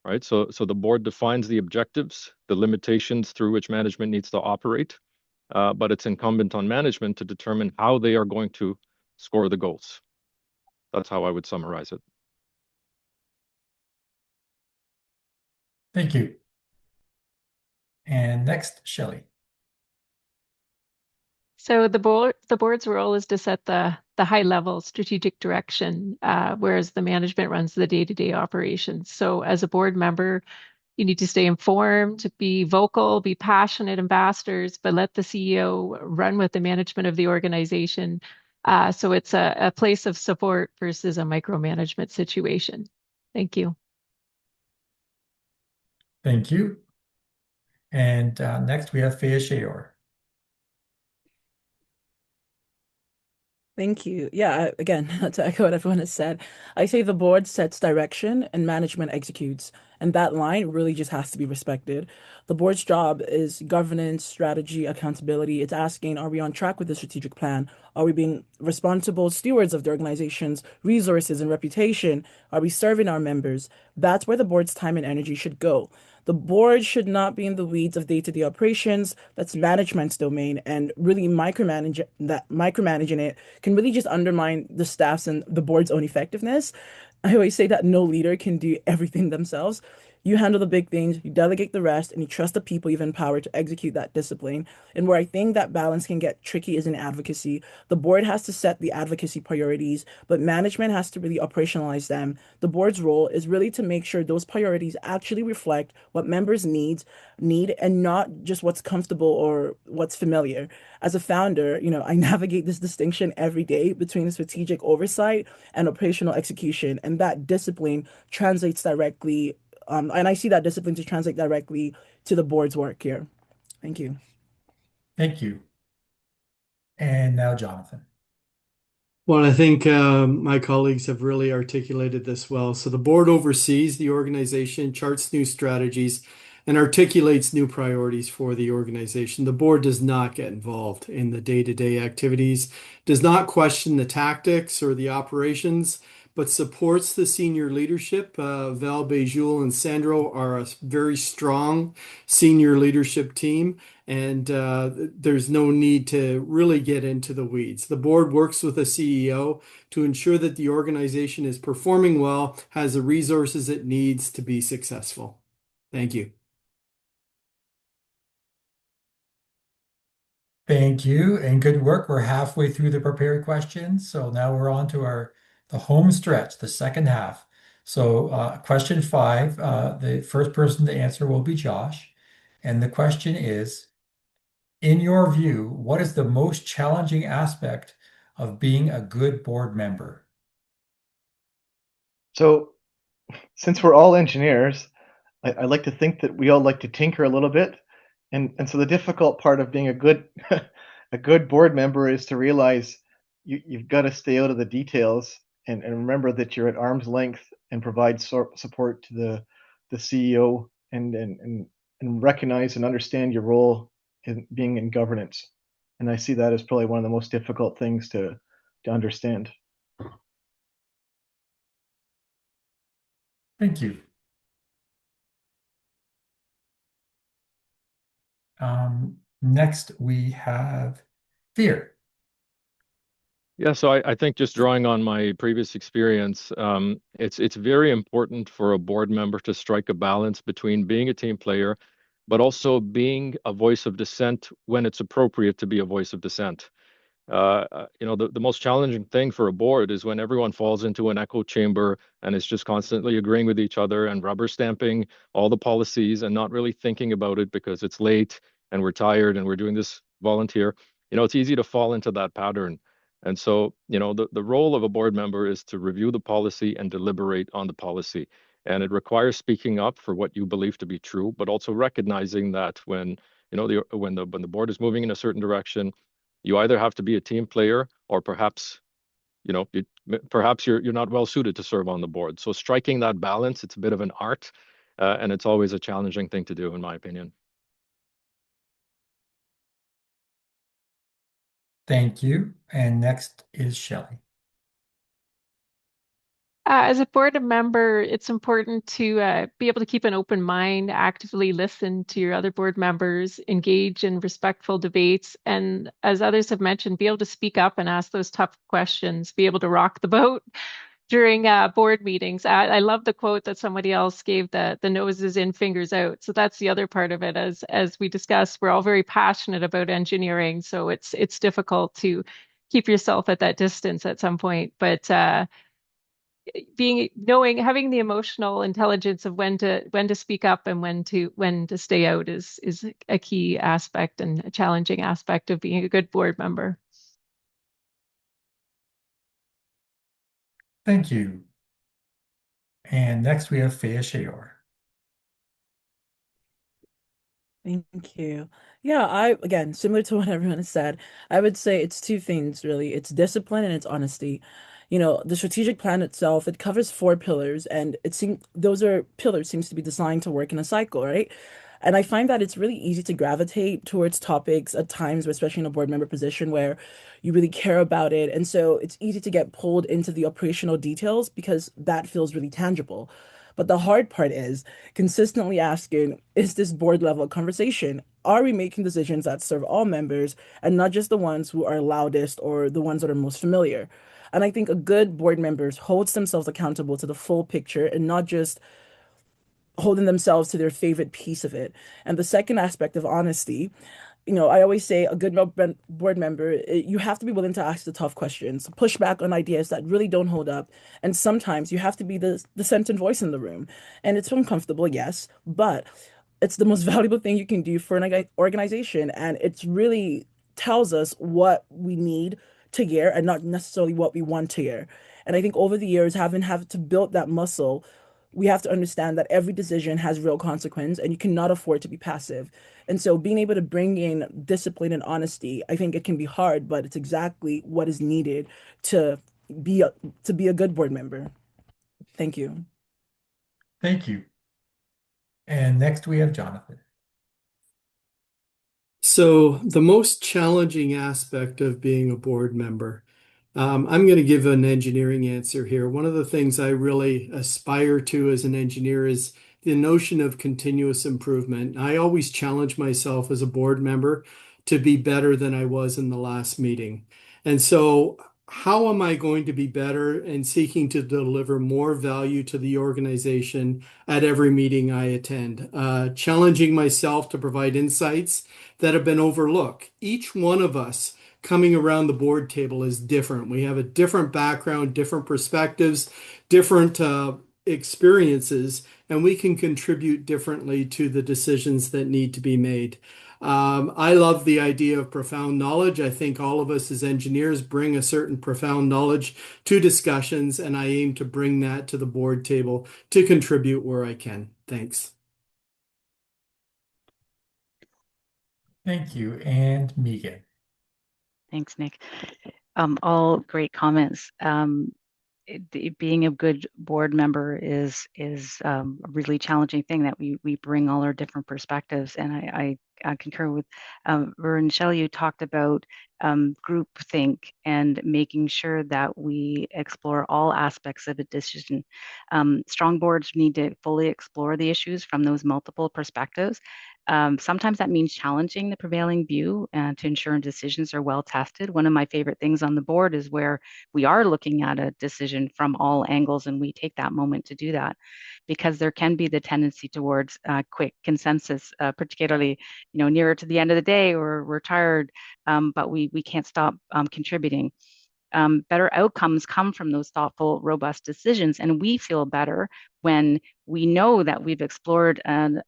right? So the board defines the objectives, the limitations through which management needs to operate, but it's incumbent on management to determine how they are going to score the goals. That's how I would summarize it. Thank you. And next, Shelley. So the board's role is to set the high level strategic direction, whereas the management runs the day-to-day operations. So as a board member, you need to stay informed, be vocal, be passionate ambassadors, but let the CEO run with the management of the organization. So it's a place of support versus a micromanagement situation. Thank you. Thank you. And next we have Faya Shayor. Thank you. Yeah, again, to echo what everyone has said, I say the board sets direction and management executes, and that line really just has to be respected. The board's job is governance, strategy, accountability. It's asking, are we on track with the strategic plan? Are we being responsible stewards of the organization's resources and reputation? Are we serving our members? That's where the board's time and energy should go. The board should not be in the weeds of day-to-day operations. That's management's domain, and really micromanaging it can really just undermine the staff's and the board's own effectiveness. I always say that no leader can do everything themselves. You handle the big things, you delegate the rest, and you trust the people you've empowered to execute that discipline. And where I think that balance can get tricky is in advocacy. The board has to set the advocacy priorities, but management has to really operationalize them. The board's role is really to make sure those priorities actually reflect what members need and not just what's comfortable or what's familiar. As a founder, I navigate this distinction every day between strategic oversight and operational execution, and that discipline translates directly, and I see that discipline to translate directly to the board's work here. Thank you. Thank you. And now, Jonathan. Well, I think my colleagues have really articulated this well. So the board oversees the organization, charts new strategies, and articulates new priorities for the organization. The board does not get involved in the day-to-day activities, does not question the tactics or the operations, but supports the senior leadership. Val Bejul and Sandro are a very strong senior leadership team, and there's no need to really get into the weeds. The board works with the CEO to ensure that the organization is performing well, has the resources it needs to be successful. Thank you. Thank you, and good work. We're halfway through the prepared questions, so now we're on to the home stretch, the second half. So question 5, the first person to answer will be Josh, and the question is, in your view, what is the most challenging aspect of being a good board member? So, since we're all engineers, I like to think that we all like to tinker a little bit. And so the difficult part of being a good a good board member is to realize you've got to stay out of the details and remember that you're at arm's length and provide support to the CEO and recognize and understand your role in being in governance. And I see that as probably one of the most difficult things to understand. Thank you. Next, we have Fear. Yeah, so I think just drawing on my previous experience, it's very important for a board member to strike a balance between being a team player, but also being a voice of dissent when it's appropriate to be a voice of dissent. The most challenging thing for a board is when everyone falls into an echo chamber and is just constantly agreeing with each other and rubber stamping all the policies and not really thinking about it because it's late and we're tired and we're doing this volunteer. It's easy to fall into that pattern. And so, the role of a board member is to review the policy and deliberate on the policy. And it requires speaking up for what you believe to be true, but also recognizing that when the board is moving in a certain direction, you either have to be a team player or perhaps you're not well suited to serve on the board. So striking that balance, it's a bit of an art, and it's always a challenging thing to do, in my opinion. Thank you. And next is Shelley. As a board member, it's important to be able to keep an open mind, actively listen to your other board members, engage in respectful debates, and as others have mentioned, be able to speak up and ask those tough questions, be able to rock the boat during board meetings. I love the quote that somebody else gave, the nose is in, fingers out. So that's the other part of it. As we discussed, we're all very passionate about engineering, so it's difficult to keep yourself at that distance at some point, but having the emotional intelligence of when to speak up and when to stay out is a key aspect and a challenging aspect of being a good board member. Thank you. And next we have Faya Shayor. Thank you. Yeah, again, similar to what everyone has said, I would say it's two things really. It's discipline and it's honesty. The strategic plan itself, it covers four pillars, and it seems those are pillars seems to be designed to work in a cycle, right? And I find that it's really easy to gravitate towards topics at times, especially in a board member position where you really care about it. And so it's easy to get pulled into the operational details because that feels really tangible. But the hard part is consistently asking, is this board level conversation? Are we making decisions that serve all members and not just the ones who are loudest or the ones that are most familiar? And I think a good board members holds themselves accountable to the full picture and not just holding themselves to their favorite piece of it. And the second aspect of honesty, I always say a good board member, you have to be willing to ask the tough questions, push back on ideas that really don't hold up. And sometimes you have to be the dissenting voice in the room. And it's uncomfortable, yes, but it's the most valuable thing you can do for an organization. And it's really tells us what we need to hear and not necessarily what we want to hear. And I think over the years, having have to build that muscle, we have to understand that every decision has real consequence and you cannot afford to be passive. And so being able to bring in discipline and honesty, I think it can be hard, but it's exactly what is needed to be a good board member. Thank you. Thank you. And next we have Jonathan. So the most challenging aspect of being a board member, I'm going to give an engineering answer here. One of the things I really aspire to as an engineer is the notion of continuous improvement. I always challenge myself as a board member to be better than I was in the last meeting. And so how am I going to be better and seeking to deliver more value to the organization at every meeting I attend? Challenging myself to provide insights that have been overlooked. Each one of us coming around the board table is different. We have a different background, different perspectives, different experiences, and we can contribute differently to the decisions that need to be made. I love the idea of profound knowledge. I think all of us as engineers bring a certain profound knowledge to discussions, and I aim to bring that to the board table to contribute where I can. Thanks. Thank you. And Megan. Thanks, Nick. All great comments. Being a good board member is a really challenging thing that we bring all our different perspectives. And I concur with Vern and Shelley. You talked about group think and making sure that we explore all aspects of a decision. Strong boards need to fully explore the issues from those multiple perspectives. Sometimes that means challenging the prevailing view to ensure decisions are well tested. One of my favorite things on the board is where we are looking at a decision from all angles and we take that moment to do that, because there can be the tendency towards quick consensus, particularly nearer to the end of the day or we're tired, but we can't stop contributing. Better outcomes come from those thoughtful, robust decisions. And we feel better when we know that we've explored an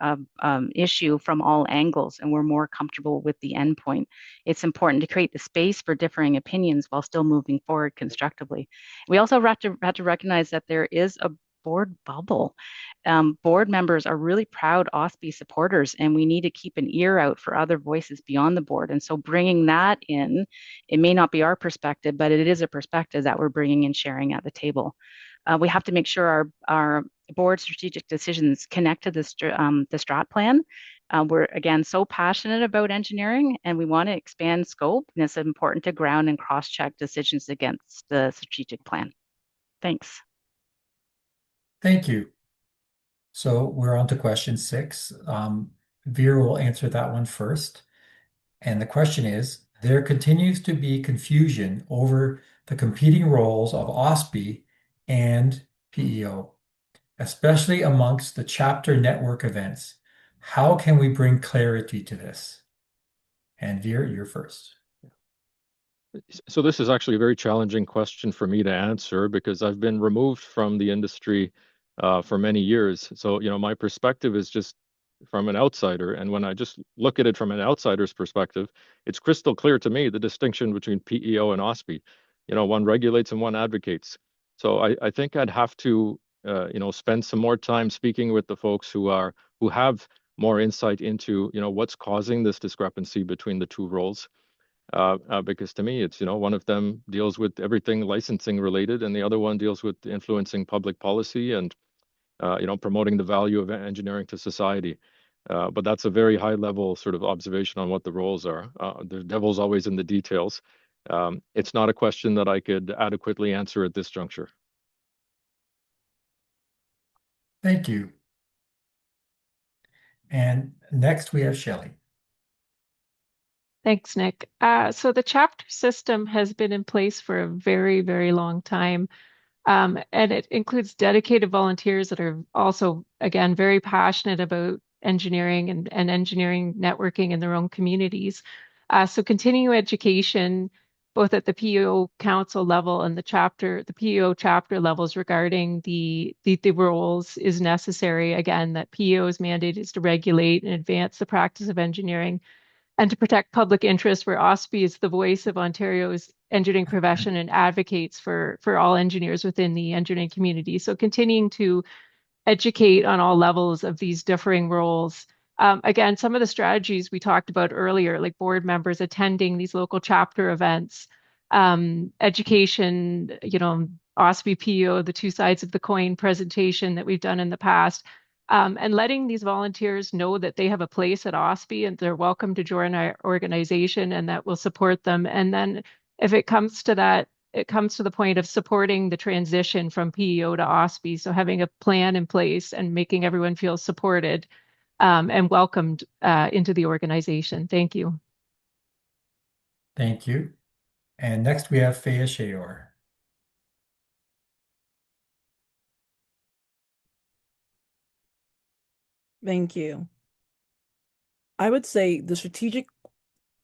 issue from all angles and we're more comfortable with the endpoint. It's important to create the space for differing opinions while still moving forward constructively. We also have to recognize that there is a board bubble. Board members are really proud OSPI supporters, and we need to keep an ear out for other voices beyond the board. And so bringing that in, it may not be our perspective, but it is a perspective that we're bringing and sharing at the table. We have to make sure our board strategic decisions connect to the strat plan. We're, again, so passionate about engineering, and we want to expand scope, and it's important to ground and cross-check decisions against the strategic plan. Thanks. Thank you. So we're on to question 6. Veer will answer that one first. And the question is, there continues to be confusion over the competing roles of OSPI and PEO, especially amongst the chapter network events. How can we bring clarity to this? And Veer, you're first. So this is actually a very challenging question for me to answer because I've been removed from the industry for many years. So, my perspective is just from an outsider. And when I just look at it from an outsider's perspective, it's crystal clear to me the distinction between PEO and OSPI. One regulates and one advocates. So I think I'd have to, spend some more time speaking with the folks who have more insight into, what's causing this discrepancy between the two roles. Because to me, it's, one of them deals with everything licensing related, and the other one deals with influencing public policy and, promoting the value of engineering to society. But that's a very high level sort of observation on what the roles are. The devil's always in the details. It's not a question that I could adequately answer at this juncture. Thank you. And next we have Shelley. Thanks, Nick. So the chapter system has been in place for a very, very long time. And it includes dedicated volunteers that are also, again, very passionate about engineering and engineering networking in their own communities. So continuing education, both at the PEO council level and the PEO chapter levels regarding the roles is necessary. Again, that PEO's mandate is to regulate and advance the practice of engineering and to protect public interest, where OSPE is the voice of Ontario's engineering profession and advocates for all engineers within the engineering community. So continuing to educate on all levels of these differing roles. Again, some of the strategies we talked about earlier, like board members attending these local chapter events, education, OSPE PEO, the two sides of the coin presentation that we've done in the past, and letting these volunteers know that they have a place at OSPE and they're welcome to join our organization and that will support them. And then if it comes to that, it comes to the point of supporting the transition from PEO to OSPE. So having a plan in place and making everyone feel supported and welcomed into the organization. Thank you. Thank you. And next we have Faya Shayor. Thank you. I would say the strategic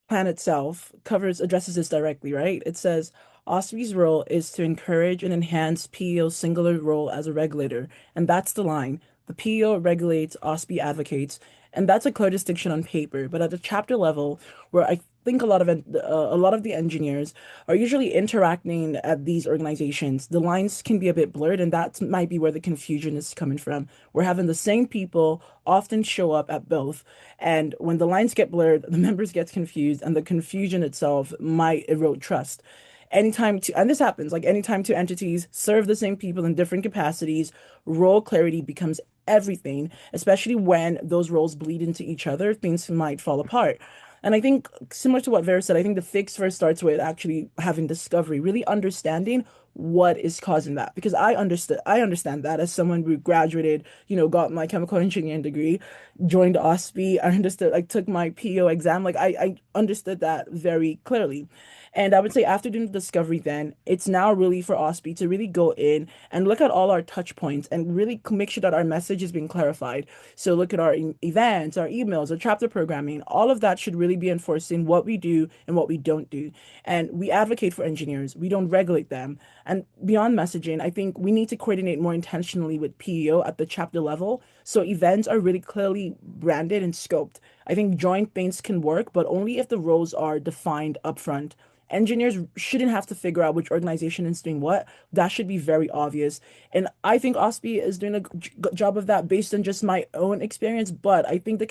plan itself addresses this directly, right? It says OSPE's role is to encourage and enhance PEO's singular role as a regulator. And that's the line. The PEO regulates, OSPE advocates. And that's a clear distinction on paper. But at the chapter level, where I think a lot of the engineers are usually interacting at these organizations, the lines can be a bit blurred, and that might be where the confusion is coming from. We're having the same people often show up at both, and when the lines get blurred, the members get confused, and the confusion itself might erode trust. And this happens, like anytime two entities serve the same people in different capacities, role clarity becomes everything, especially when those roles bleed into each other, things might fall apart. And I think, similar to what Vera said, I think the fix first starts with actually having discovery, really understanding what is causing that. Because I understand that as someone who graduated, got my chemical engineering degree, joined OSPE, I understood, like took my PEO exam, like I understood that very clearly. And I would say after doing the discovery, then it's now really for OSPE to really go in and look at all our touch points and really make sure that our message is being clarified. So look at our events, our emails, our chapter programming, all of that should really be enforcing what we do and what we don't do. And we advocate for engineers, we don't regulate them. And beyond messaging, I think we need to coordinate more intentionally with PEO at the chapter level. So events are really clearly branded and scoped. I think joint things can work, but only if the roles are defined upfront. Engineers shouldn't have to figure out which organization is doing what. That should be very obvious. And I think OSPE is doing a good job of that based on just my own experience. But I think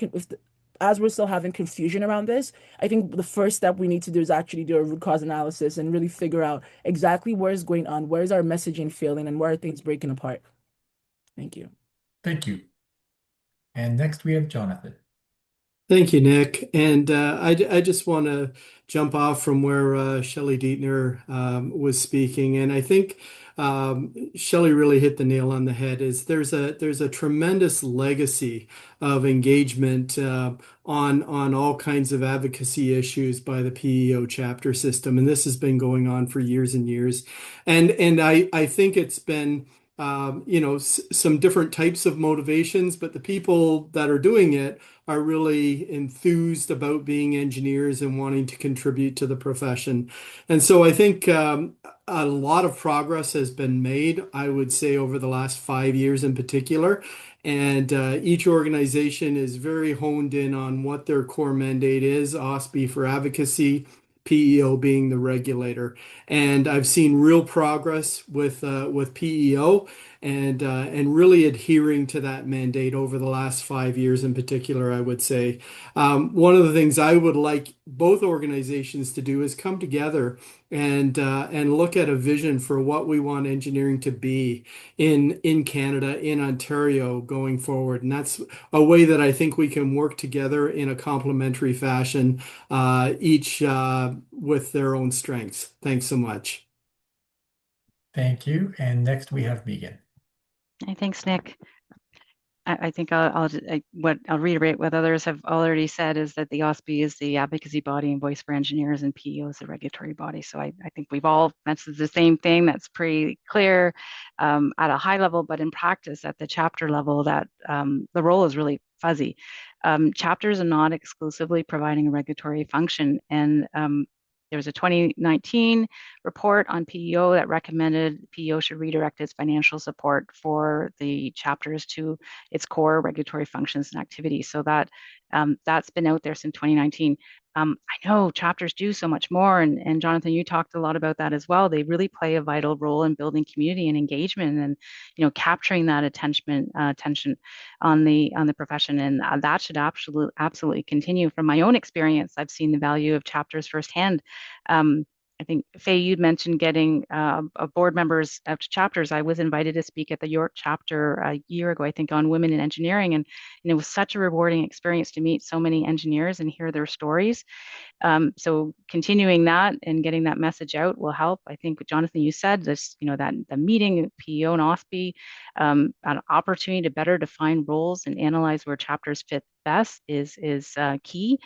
as we're still having confusion around this, I think the first step we need to do is actually do a root cause analysis and really figure out exactly where is going on, where is our messaging failing, and where are things breaking apart. Thank you. Thank you. And next we have Jonathan. Thank you, Nick. And I just want to jump off from where Shelley Dietner was speaking. And I think Shelley really hit the nail on the head. There's a tremendous legacy of engagement on all kinds of advocacy issues by the PEO chapter system. And this has been going on for years and years. And I think it's been some different types of motivations, but the people that are doing it are really enthused about being engineers and wanting to contribute to the profession. And so I think a lot of progress has been made, I would say, over the last 5 years in particular. And each organization is very honed in on what their core mandate is, OSPE for advocacy, PEO being the regulator. And I've seen real progress with PEO. and really adhering to that mandate over the last 5 years in particular, I would say. One of the things I would like both organizations to do is come together and look at a vision for what we want engineering to be in Canada, in Ontario going forward. And that's a way that I think we can work together in a complementary fashion, each with their own strengths. Thanks so much. Thank you. And next we have Megan. Hey, thanks, Nick. I think I'll reiterate what others have already said is that the OSPE is the advocacy body and voice for engineers, and PEO is the regulatory body. So I think we've all mentioned the same thing. That's pretty clear at a high level, but in practice at the chapter level, that the role is really fuzzy. Chapters are not exclusively providing a regulatory function, and there was a 2019 report on PEO that recommended PEO should redirect its financial support for the chapters to its core regulatory functions and activities. So that's been out there since 2019. I know chapters do so much more, and Jonathan, you talked a lot about that as well. They really play a vital role in building community and engagement, and capturing that attention on the profession, and that should absolutely continue. From my own experience, I've seen the value of chapters firsthand. I think, Faye, you'd mentioned getting board members out to chapters. I was invited to speak at the York chapter a year ago, I think, on women in engineering. And it was such a rewarding experience to meet so many engineers and hear their stories. So continuing that and getting that message out will help. I think, Jonathan, you said this, that the meeting, PEO and OSPE, an opportunity to better define roles and analyze where chapters fit best is key.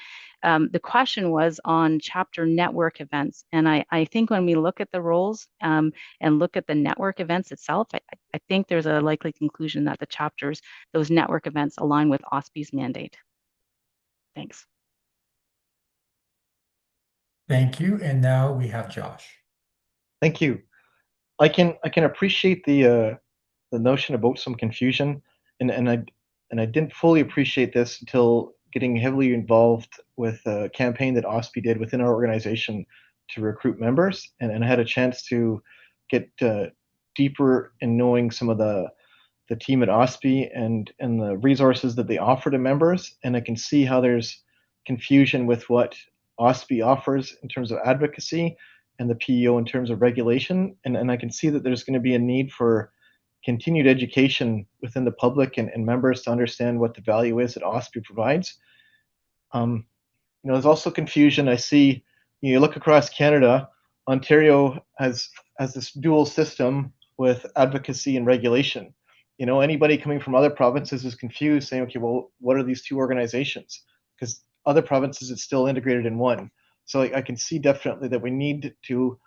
The question was on chapter network events. And I think when we look at the roles and look at the network events itself, I think there's a likely conclusion that the chapters, those network events align with OSPE's mandate. Thanks. Thank you. And now we have Josh. Thank you. I can appreciate the notion about some confusion, and I didn't fully appreciate this until getting heavily involved with a campaign that OSPE did within our organization to recruit members, and I had a chance to get deeper in knowing some of the team at OSPE and the resources that they offer to members, and I can see how there's confusion with what OSPE offers in terms of advocacy and the PEO in terms of regulation, and I can see that there's going to be a need for continued education within the public and members to understand what the value is that OSPE provides. There's also confusion. I see, you look across Canada, Ontario has this dual system with advocacy and regulation. Anybody coming from other provinces is confused, saying, okay, well, what are these two organizations? Because other provinces, it's still integrated in one. So I can see definitely that we need to,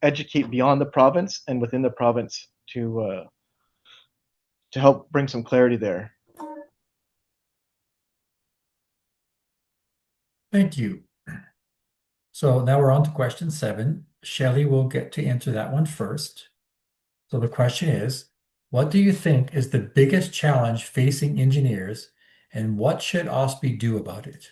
educate beyond the province and within the province to help bring some clarity there. Thank you. So now we're on to question 7. Shelley will get to answer that one first. So the question is, what do you think is the biggest challenge facing engineers, and what should OSPE do about it?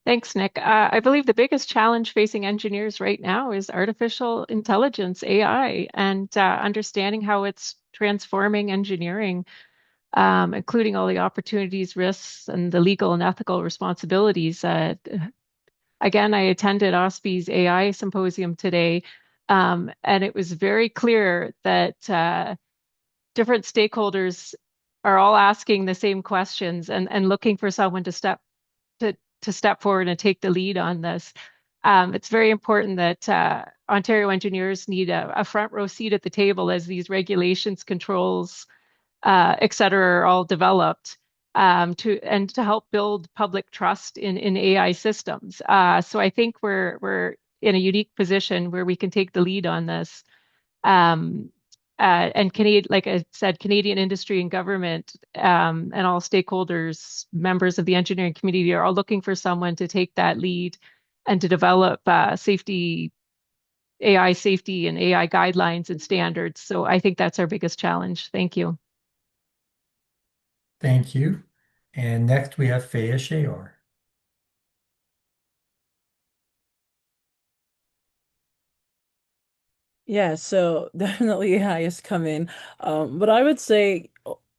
Thanks, Nick. I believe the biggest challenge facing engineers right now is artificial intelligence, AI, and understanding how it's transforming engineering, including all the opportunities, risks, and the legal and ethical responsibilities. Again, I attended OSPE's AI symposium today, and it was very clear that different stakeholders are all asking the same questions and looking for someone to step forward and take the lead on this. It's very important that Ontario engineers need a front row seat at the table as these regulations, controls, et cetera, are all developed to help build public trust in AI systems. So I think we're in a unique position where we can take the lead on this. And like I said, Canadian industry and government and all stakeholders, members of the engineering community are all looking for someone to take that lead and to develop AI safety and AI guidelines and standards. So I think that's our biggest challenge. Thank you. Thank you. And next we have Faya Shayor. Yeah, so definitely AI has come in. But I would say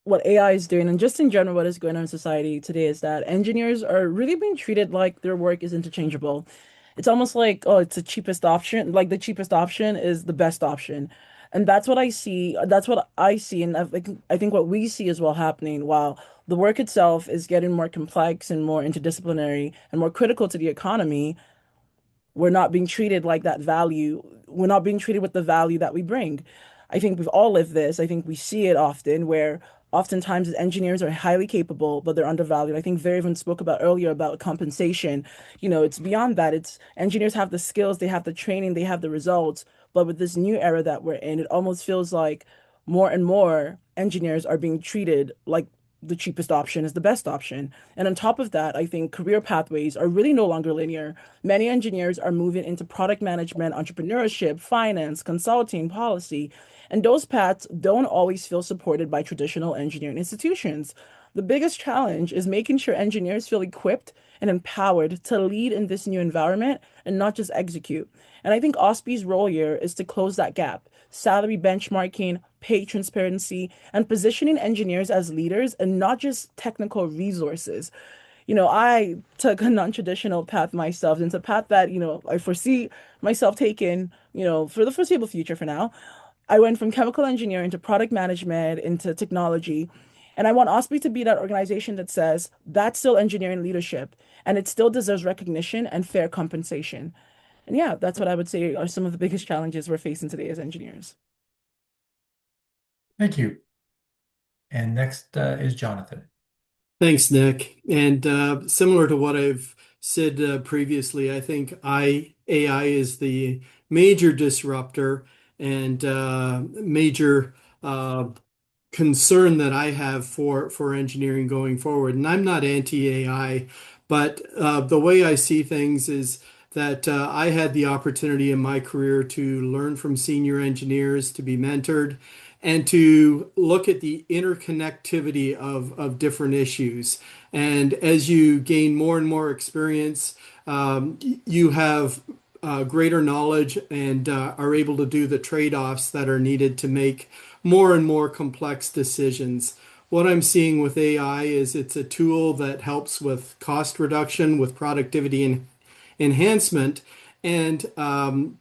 what AI is doing, and just in general, what is going on in society today is that engineers are really being treated like their work is interchangeable. It's almost like, oh, it's the cheapest option. Like the cheapest option is the best option. And that's what I see. That's what I see. And I think what we see as well happening while the work itself is getting more complex and more interdisciplinary and more critical to the economy, we're not being treated like that value. We're not being treated with the value that we bring. I think we've all lived this. I think we see it often where oftentimes engineers are highly capable, but they're undervalued. I think Verivan spoke about earlier about compensation. You know, it's beyond that. It's engineers have the skills, they have the training, they have the results. But with this new era that we're in, it almost feels like more and more engineers are being treated like the cheapest option is the best option. And on top of that, I think career pathways are really no longer linear. Many engineers are moving into product management, entrepreneurship, finance, consulting, policy, and those paths don't always feel supported by traditional engineering institutions. The biggest challenge is making sure engineers feel equipped and empowered to lead in this new environment and not just execute. And I think OSPI's role here is to close that gap. Salary benchmarking, pay transparency, and positioning engineers as leaders and not just technical resources. You know, I took a non-traditional path myself. And it's a path that, you know, I foresee myself taking, you know, for the foreseeable future for now. I went from chemical engineering to product management into technology. And I want OSPI to be that organization that says that's still engineering leadership and it still deserves recognition and fair compensation. And yeah, that's what I would say are some of the biggest challenges we're facing today as engineers. Thank you. And next is Jonathan. Thanks, Nick. And similar to what I've said previously, I think AI is the major disruptor and major concern that I have for engineering going forward. And I'm not anti-AI, but the way I see things is that I had the opportunity in my career to learn from senior engineers, to be mentored, and to look at the interconnectivity of different issues. And as you gain more and more experience, you have greater knowledge and are able to do the trade-offs that are needed to make more and more complex decisions. What I'm seeing with AI is it's a tool that helps with cost reduction, with productivity and enhancement, and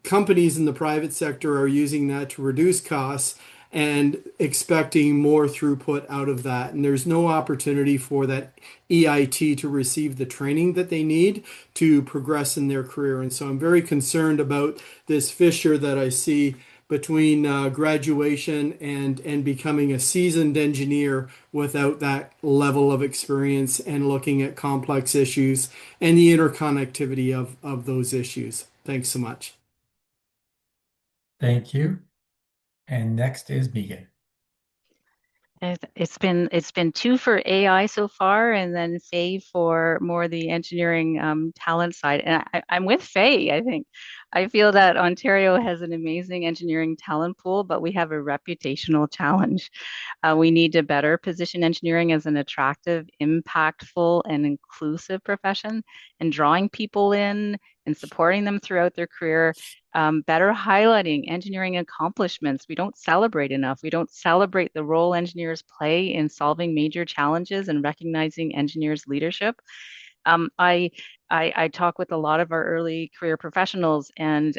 companies in the private sector are using that to reduce costs and expecting more throughput out of that. And there's no opportunity for that EIT to receive the training that they need to progress in their career. And so I'm very concerned about this fissure that I see between graduation and becoming a seasoned engineer without that level of experience and looking at complex issues and the interconnectivity of those issues. Thanks so much. Thank you. And next is Megan. It's been two for AI so far, and then Faye for more the engineering talent side. And I'm with Faye. I think I feel that Ontario has an amazing engineering talent pool, but we have a reputational challenge. We need to better position engineering as an attractive, impactful, and inclusive profession, and drawing people in and supporting them throughout their career. Better highlighting engineering accomplishments. We don't celebrate enough. We don't celebrate the role engineers play in solving major challenges and recognizing engineers' leadership. I talk with a lot of our early career professionals, and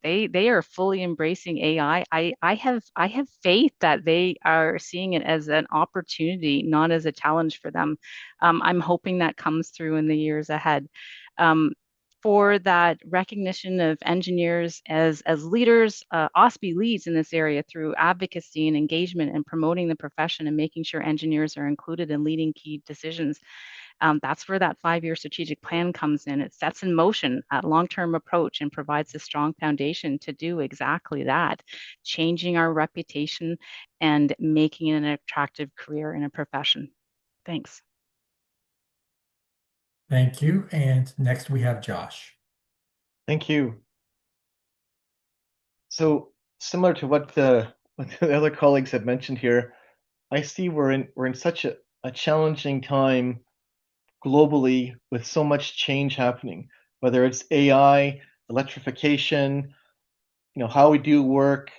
they are fully embracing AI. I have faith that they are seeing it as an opportunity, not as a challenge for them. I'm hoping that comes through in the years ahead. For that recognition of engineers as leaders, OSPI leads in this area through advocacy and engagement and promoting the profession and making sure engineers are included in leading key decisions. That's where that 5-year strategic plan comes in. It sets in motion a long-term approach and provides a strong foundation to do exactly that, changing our reputation and making it an attractive career in a profession. Thanks. Thank you. And next we have Josh. Thank you. So similar to what the other colleagues have mentioned here, I see we're in such a challenging time globally with so much change happening, whether it's AI, electrification, how we do work,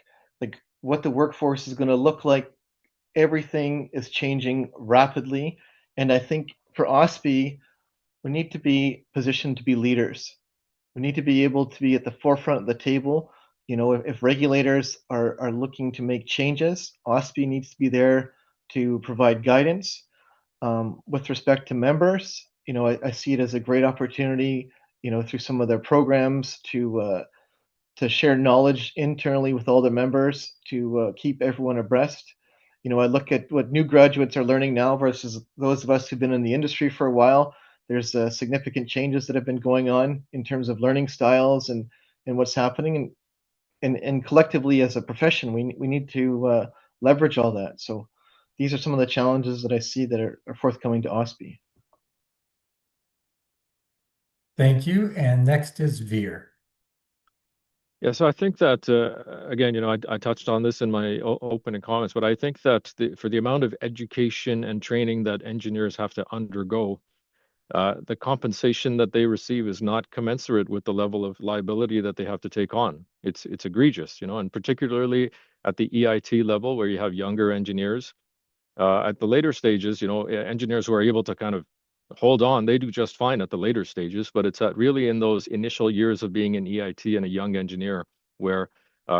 like what the workforce is going to look like. Everything is changing rapidly, and I think for OSPI, we need to be positioned to be leaders. We need to be able to be at the forefront of the table. If regulators are looking to make changes, OSPI needs to be there to provide guidance. With respect to members, I see it as a great opportunity, through some of their programs to share knowledge internally with all the members to keep everyone abreast. I look at what new graduates are learning now versus those of us who've been in the industry for a while. There's significant changes that have been going on in terms of learning styles and what's happening. And collectively as a profession, we need to leverage all that. So these are some of the challenges that I see that are forthcoming to OSPI. Thank you. And next is Veer. Yeah, so I think that again, I touched on this in my opening comments, but I think that for the amount of education and training that engineers have to undergo, the compensation that they receive is not commensurate with the level of liability that they have to take on. It's egregious, and particularly at the EIT level where you have younger engineers. At the later stages, engineers who are able to kind of hold on, they do just fine at the later stages, but it's really in those initial years of being an EIT and a young engineer where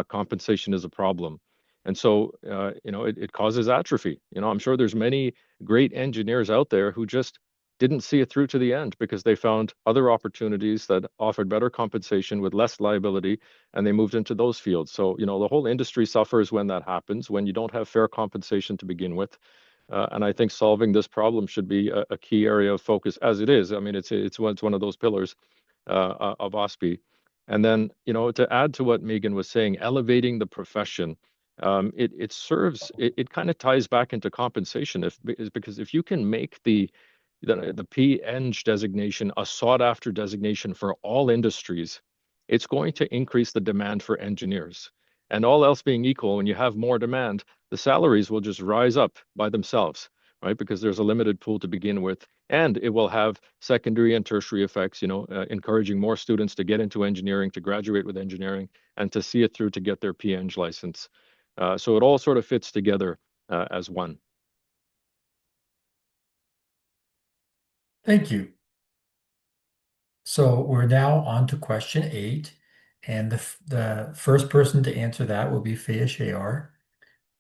compensation is a problem. And so, it causes atrophy. I'm sure there's many great engineers out there who just didn't see it through to the end because they found other opportunities that offered better compensation with less liability, and they moved into those fields. So, the whole industry suffers when that happens, when you don't have fair compensation to begin with. And I think solving this problem should be a key area of focus, as it is. I mean, it's one of those pillars of OSPI. And then, to add to what Megan was saying, elevating the profession, it kind of ties back into compensation, because if you can make the P-Eng designation a sought-after designation for all industries, it's going to increase the demand for engineers. And all else being equal, when you have more demand, the salaries will just rise up by themselves, right? Because there's a limited pool to begin with, and it will have secondary and tertiary effects, encouraging more students to get into engineering, to graduate with engineering, and to see it through to get their P-Eng license. So it all sort of fits together as one. Thank you. So we're now on to question 8, and the first person to answer that will be Faya Shayar.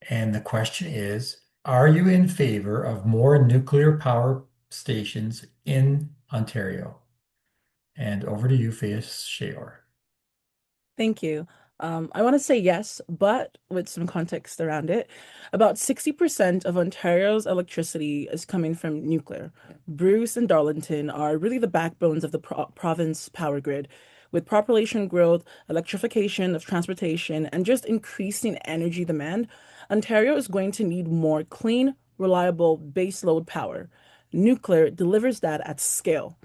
And the question is, are you in favor of more nuclear power stations in Ontario? And over to you, Faya Shayar. Thank you. I want to say yes, but with some context around it. About 60% of Ontario's electricity is coming from nuclear. Bruce and Darlington are really the backbones of the province power grid. With population growth, electrification of transportation, and just increasing energy demand, Ontario is going to need more clean, reliable baseload power. Nuclear delivers that at scale.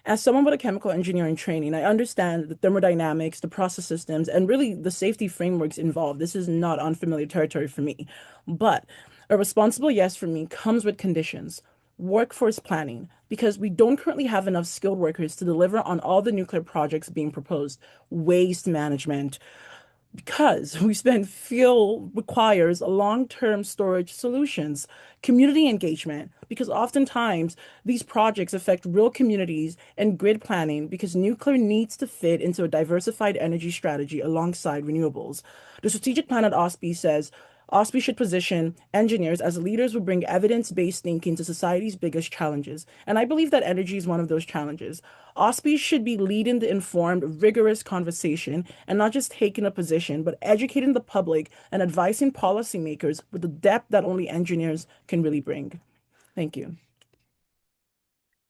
As someone with a chemical engineering training, I understand the thermodynamics, the process systems, and really the safety frameworks involved. This is not unfamiliar territory for me. But a responsible yes for me comes with conditions. Workforce planning, because we don't currently have enough skilled workers to deliver on all the nuclear projects being proposed. Waste management, because we spend fuel requires long-term storage solutions, community engagement, because oftentimes these projects affect real communities, and grid planning, because nuclear needs to fit into a diversified energy strategy alongside renewables. The strategic plan at OSPI says OSPI should position engineers as leaders who bring evidence-based thinking to society's biggest challenges. And I believe that energy is one of those challenges. OSPI should be leading the informed, rigorous conversation and not just taking a position, but educating the public and advising policymakers with the depth that only engineers can really bring. Thank you.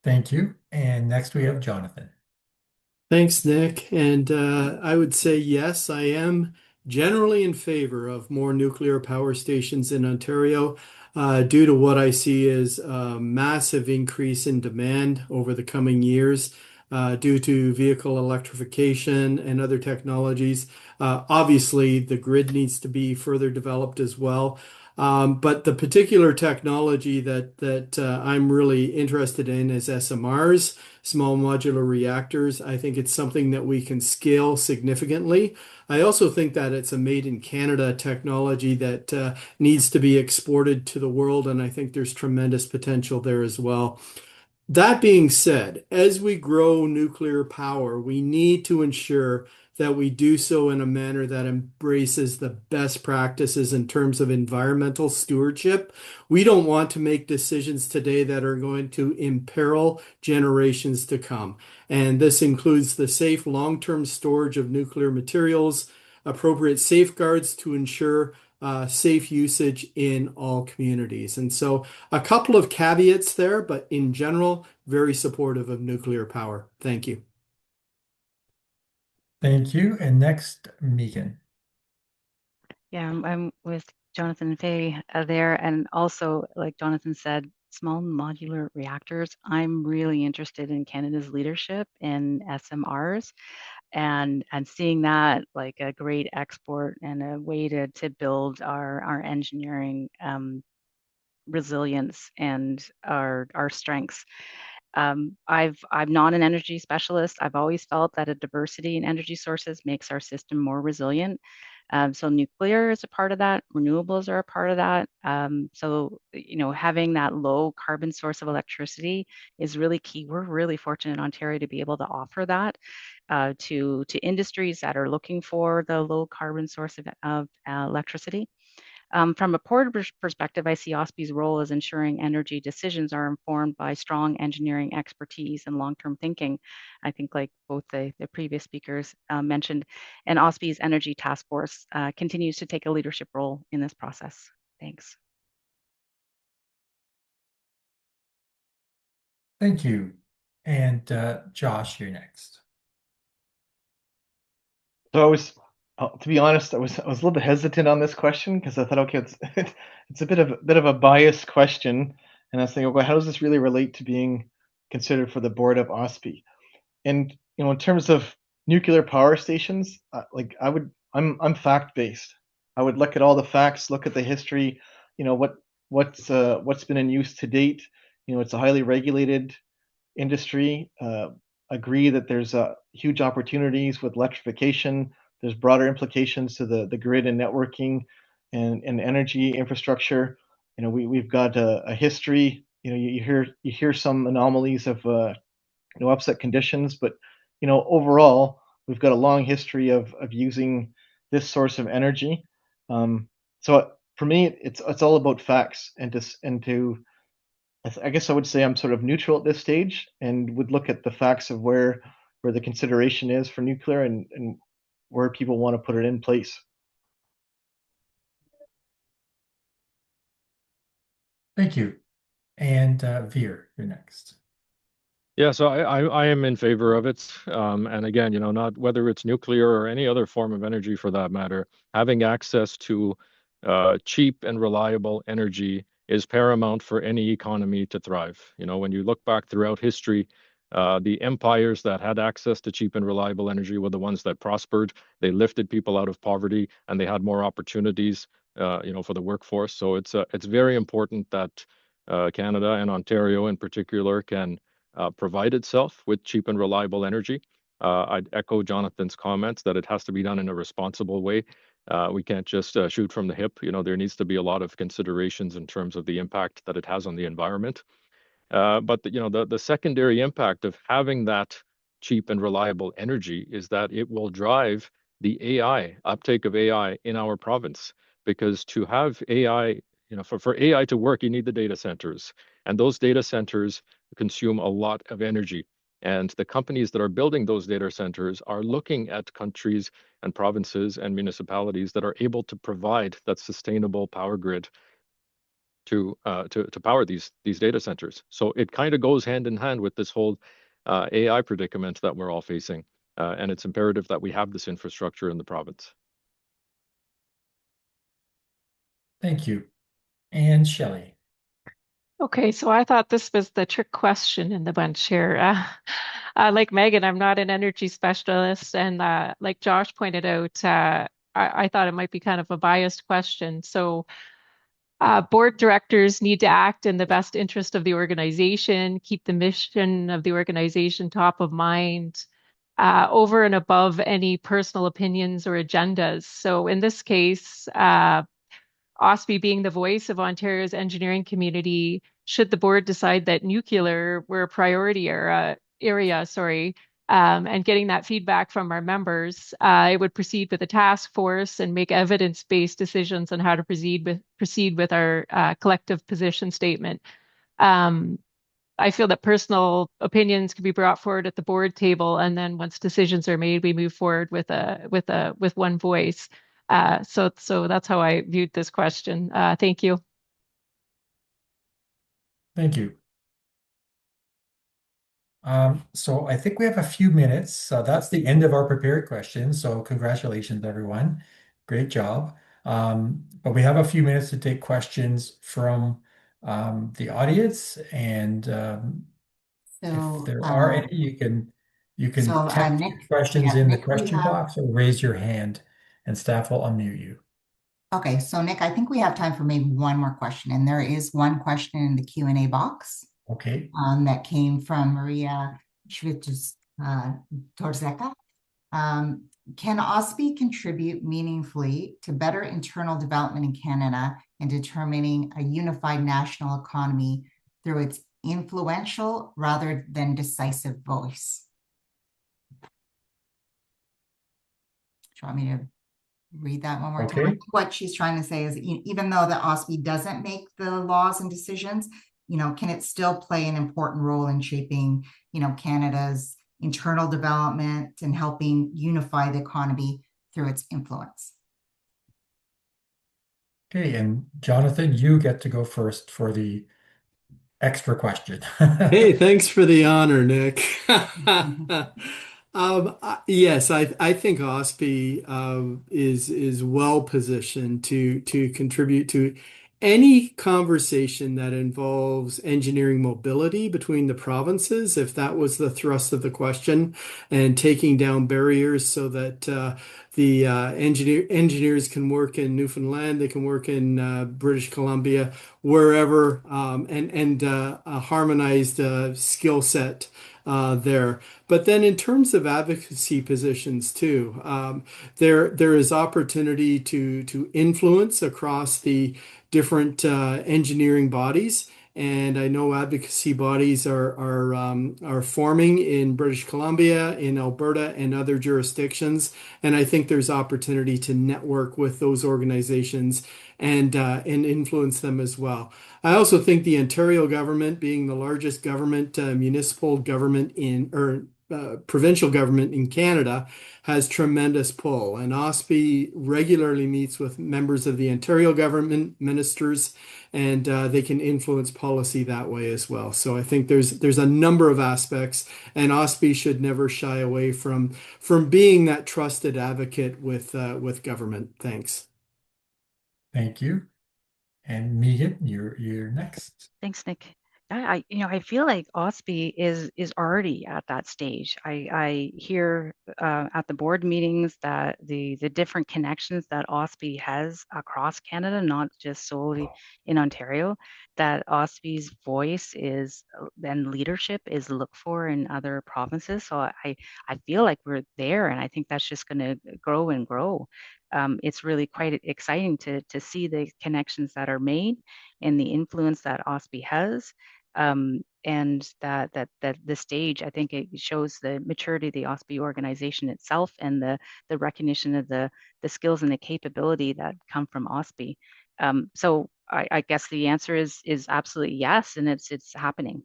Thank you. And next we have Jonathan. Thanks, Nick. And I would say yes, I am generally in favor of more nuclear power stations in Ontario due to what I see as a massive increase in demand over the coming years due to vehicle electrification and other technologies. Obviously, the grid needs to be further developed as well. But the particular technology that I'm really interested in is SMRs, small modular reactors. I think it's something that we can scale significantly. I also think that it's a made in Canada technology that needs to be exported to the world, and I think there's tremendous potential there as well. That being said, as we grow nuclear power, we need to ensure that we do so in a manner that embraces the best practices in terms of environmental stewardship. We don't want to make decisions today that are going to imperil generations to come. And this includes the safe long-term storage of nuclear materials, appropriate safeguards to ensure safe usage in all communities. And so a couple of caveats there, but in general, very supportive of nuclear power. Thank you. Thank you. And next, Megan. Yeah, I'm with Jonathan and Faye there. And also, like Jonathan said, small modular reactors. I'm really interested in Canada's leadership in SMRs and seeing that like a great export and a way to build our engineering resilience and our strengths. I'm not an energy specialist. I've always felt that a diversity in energy sources makes our system more resilient. So nuclear is a part of that. Renewables are a part of that. So having that low carbon source of electricity is really key. We're really fortunate in Ontario to be able to offer that to industries that are looking for the low carbon source of electricity. From a port perspective, I see OSPI's role as ensuring energy decisions are informed by strong engineering expertise and long-term thinking. I think like both the previous speakers mentioned, and OSPI's Energy Task Force continues to take a leadership role in this process. Thanks. Thank you. And Josh, you're next. So to be honest, I was a little bit hesitant on this question because I thought, okay, it's a bit of a biased question, and I was thinking, well, how does this really relate to being considered for the board of OSPI? And in terms of nuclear power stations, I'm fact based. I would look at all the facts, look at the history, what's been in use to date. It's a highly regulated industry. Agree that there's huge opportunities with electrification. There's broader implications to the grid and networking and energy infrastructure. We've got a history. You hear some anomalies of upset conditions, but overall we've got a long history of using this source of energy. So for me, it's all about facts I guess I would say I'm sort of neutral at this stage and would look at the facts of where the consideration is for nuclear and where people want to put it in place. Thank you. And Veer, you're next. Yeah, so I am in favor of it. And again, not whether it's nuclear or any other form of energy for that matter, having access to cheap and reliable energy is paramount for any economy to thrive. When you look back throughout history, the empires that had access to cheap and reliable energy were the ones that prospered. They lifted people out of poverty, and they had more opportunities, for the workforce. So it's very important that Canada and Ontario in particular can provide itself with cheap and reliable energy. I'd echo Jonathan's comments that it has to be done in a responsible way. We can't just shoot from the hip. There needs to be a lot of considerations in terms of the impact that it has on the environment. But the secondary impact of having that cheap and reliable energy is that it will drive the uptake of AI in our province. Because to have AI, for AI to work, you need the data centers, and those data centers consume a lot of energy. And the companies that are building those data centers are looking at countries and provinces and municipalities that are able to provide that sustainable power grid to power these data centers. So it kind of goes hand in hand with this whole AI predicament that we're all facing. And it's imperative that we have this infrastructure in the province. Thank you. And Shelley. Okay, so I thought this was the trick question in the bunch here. Like Megan, I'm not an energy specialist, and like Josh pointed out, I thought it might be kind of a biased question. So Board directors need to act in the best interest of the organization, keep the mission of the organization top of mind, over and above any personal opinions or agendas. So in this case, OSPI being the voice of Ontario's engineering community, should the board decide that nuclear were a priority area, and getting that feedback from our members, it would proceed with a task force and make evidence-based decisions on how to proceed with our collective position statement. I feel that personal opinions can be brought forward at the board table, and then once decisions are made, we move forward with one voice. So that's how I viewed this question. Thank you. Thank you. So I think we have a few minutes. That's the end of our prepared questions. So congratulations, everyone. Great job. But we have a few minutes to take questions from the audience, and if there are any, you can text Nick, your questions in the Nick, we question have. box or raise your hand, and staff will unmute you. Okay, so Nick, I think we have time for maybe one more question, and there is one question in the Q&A box. Okay. That came from Maria Torzeka. Can OSPI contribute meaningfully to better internal development in Canada and determining a unified national economy through its influential rather than decisive voice? Do you want me to read that one more time? What she's trying to say is, even though the OSPI doesn't make the laws and decisions, can it still play an important role in shaping, Canada's internal development and helping unify the economy through its influence? Okay, and Jonathan, you get to go first for the extra question. Hey, thanks for the honor, Nick. Yes, I think OSPI is well positioned to contribute to any conversation that involves engineering mobility between the provinces, if that was the thrust of the question, and taking down barriers so that the engineers can work in Newfoundland, they can work in British Columbia, wherever, and a harmonized skill set there. But then in terms of advocacy positions too, there is opportunity to influence across the different engineering bodies. And I know advocacy bodies are forming in British Columbia, in Alberta, and other jurisdictions. And I think there's opportunity to network with those organizations and influence them as well. I also think the Ontario government, being the largest government, municipal government provincial government in Canada, has tremendous pull. And OSPI regularly meets with members of the Ontario government, ministers, and they can influence policy that way as well. So I think there's a number of aspects, and OSPI should never shy away from being that trusted advocate with government. Thanks. Thank you. And Megan, you're next. Thanks, Nick. I feel like OSPI is already at that stage. I hear at the board meetings that the different connections that OSPI has across Canada, not just solely in Ontario, that OSPI's voice is and leadership is looked for in other provinces. So I feel like we're there, and I think that's just going to grow and grow. It's really quite exciting to see the connections that are made and the influence that OSPI has. And that the stage, I think it shows the maturity of the OSPI organization itself and the recognition of the skills and the capability that come from OSPI. So I guess the answer is absolutely yes, and it's happening.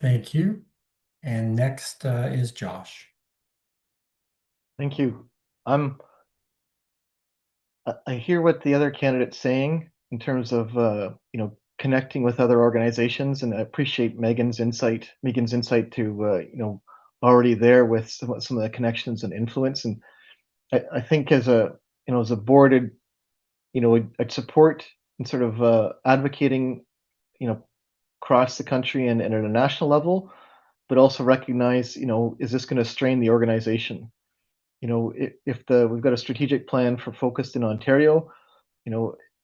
Thank you. And next is Josh. Thank you. I hear what the other candidate's saying in terms of connecting with other organizations, and I appreciate Megan's insight to already there with some of the connections and influence. And I think as a board, I'd support and sort of advocating across the country and at a national level, but also recognize is this going to strain the organization? we've got a strategic plan for focused in Ontario,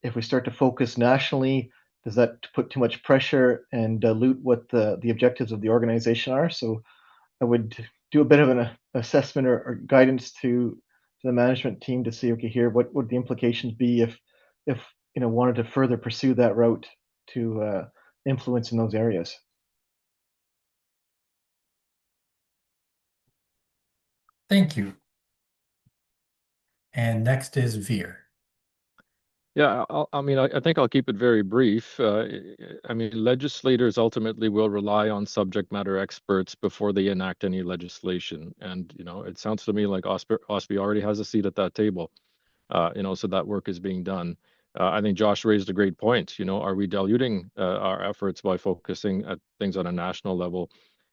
if we start to focus nationally, does that put too much pressure and dilute what the objectives of the organization are? So I would do a bit of an assessment or guidance to the management team to see, okay, here, what would the implications be if wanted to further pursue that route to influence in those areas. Thank you. And next is Veer. Yeah, I think I'll keep it very brief. Legislators ultimately will rely on subject matter experts before they enact any legislation. And, it sounds to me like OSPI already has a seat at that table, so that work is being done. I think Josh raised a great point. Are we diluting our efforts by focusing at things on a national level?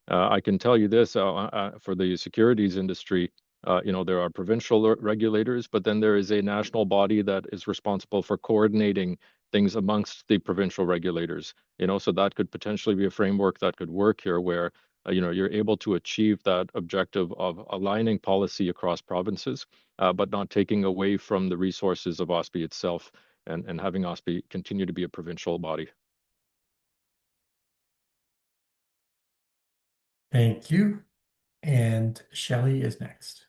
I can tell you this, for the securities industry, there are provincial regulators, but then there is a national body that is responsible for coordinating things amongst the provincial regulators. So that could potentially be a framework that could work here, where you're able to achieve that objective of aligning policy across provinces, but not taking away from the resources of OSPI itself, and having OSPI continue to be a provincial body. Thank you. And Shelley is next.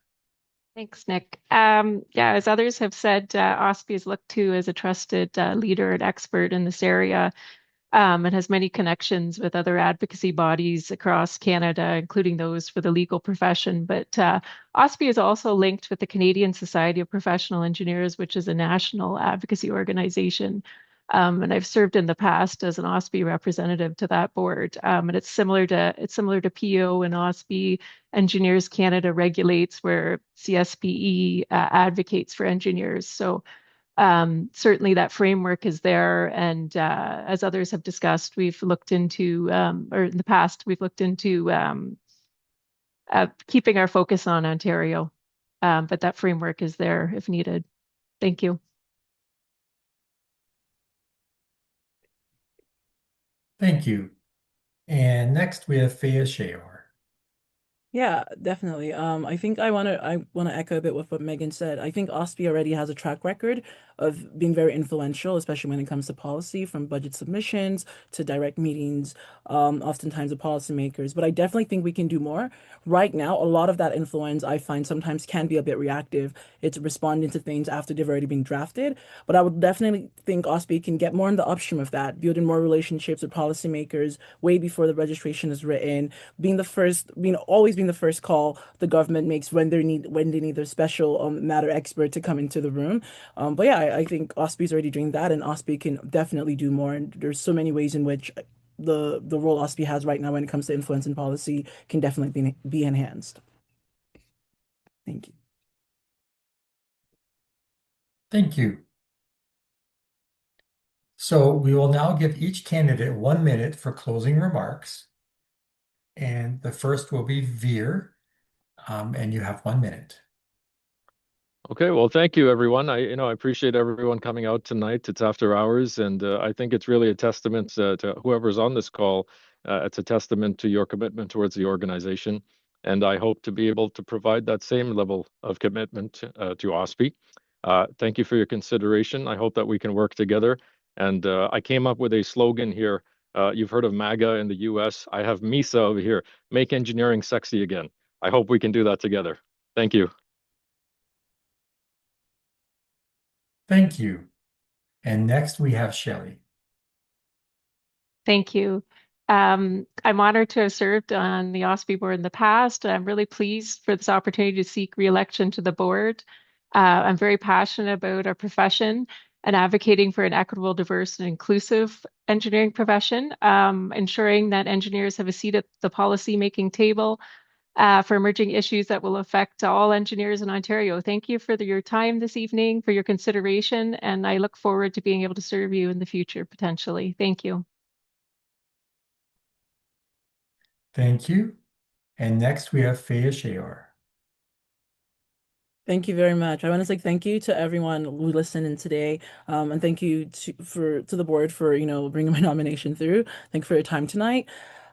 Thanks, Nick. As others have said, OSPI is looked to as a trusted leader and expert in this area, and has many connections with other advocacy bodies across Canada, including those for the legal profession. But OSPI is also linked with the Canadian Society of Professional Engineers, which is a national advocacy organization. And I've served in the past as an OSPI representative to that board. And it's similar to PO and OSPI. Engineers Canada regulates, where CSPE advocates for engineers. So certainly that framework is there. And as others have discussed, we've looked into, or in the past, we've looked into keeping our focus on Ontario. But that framework is there if needed. Thank you. Thank you. And next we have Faya Shayor. Yeah, definitely. I think I wanna echo a bit with what Megan said. I think OSPI already has a track record of being very influential, especially when it comes to policy, from budget submissions to direct meetings, oftentimes with policymakers. But I definitely think we can do more. Right now, a lot of that influence I find sometimes can be a bit reactive. It's responding to things after they've already been drafted. But I would definitely think OSPI can get more in the upstream of that, building more relationships with policymakers way before the registration is written, always being the first call the government makes when they need their special matter expert to come into the room. But yeah, I think OSPI is already doing that, and OSPI can definitely do more. And there's so many ways in which the role OSPI has right now when it comes to influence and policy can definitely be enhanced. Thank you. Thank you. So we will now give each candidate 1 minute for closing remarks. And the first will be Veer, and you have 1 minute. Okay, well, thank you, everyone. I appreciate everyone coming out tonight. It's after hours, and I think it's really a testament to whoever's on this call. It's a testament to your commitment towards the organization, and I hope to be able to provide that same level of commitment to OSPI. Thank you for your consideration. I hope that we can work together. And I came up with a slogan here. You've heard of MAGA in the US. I have MISA over here. Make engineering sexy again. I hope we can do that together. Thank you. Thank you. And next we have Shelley. Thank you. I'm honored to have served on the OSPI board in the past. I'm really pleased for this opportunity to seek re-election to the board. I'm very passionate about our profession and advocating for an equitable, diverse, and inclusive engineering profession, ensuring that engineers have a seat at the policy-making table for emerging issues that will affect all engineers in Ontario. Thank you for your time this evening, for your consideration, and I look forward to being able to serve you in the future, potentially. Thank you. Thank you. And next we have Faya Shayor. Thank you very much. I want to say thank you to everyone who listened in today, and thank you to the board for bringing my nomination through. Thank you for your time tonight.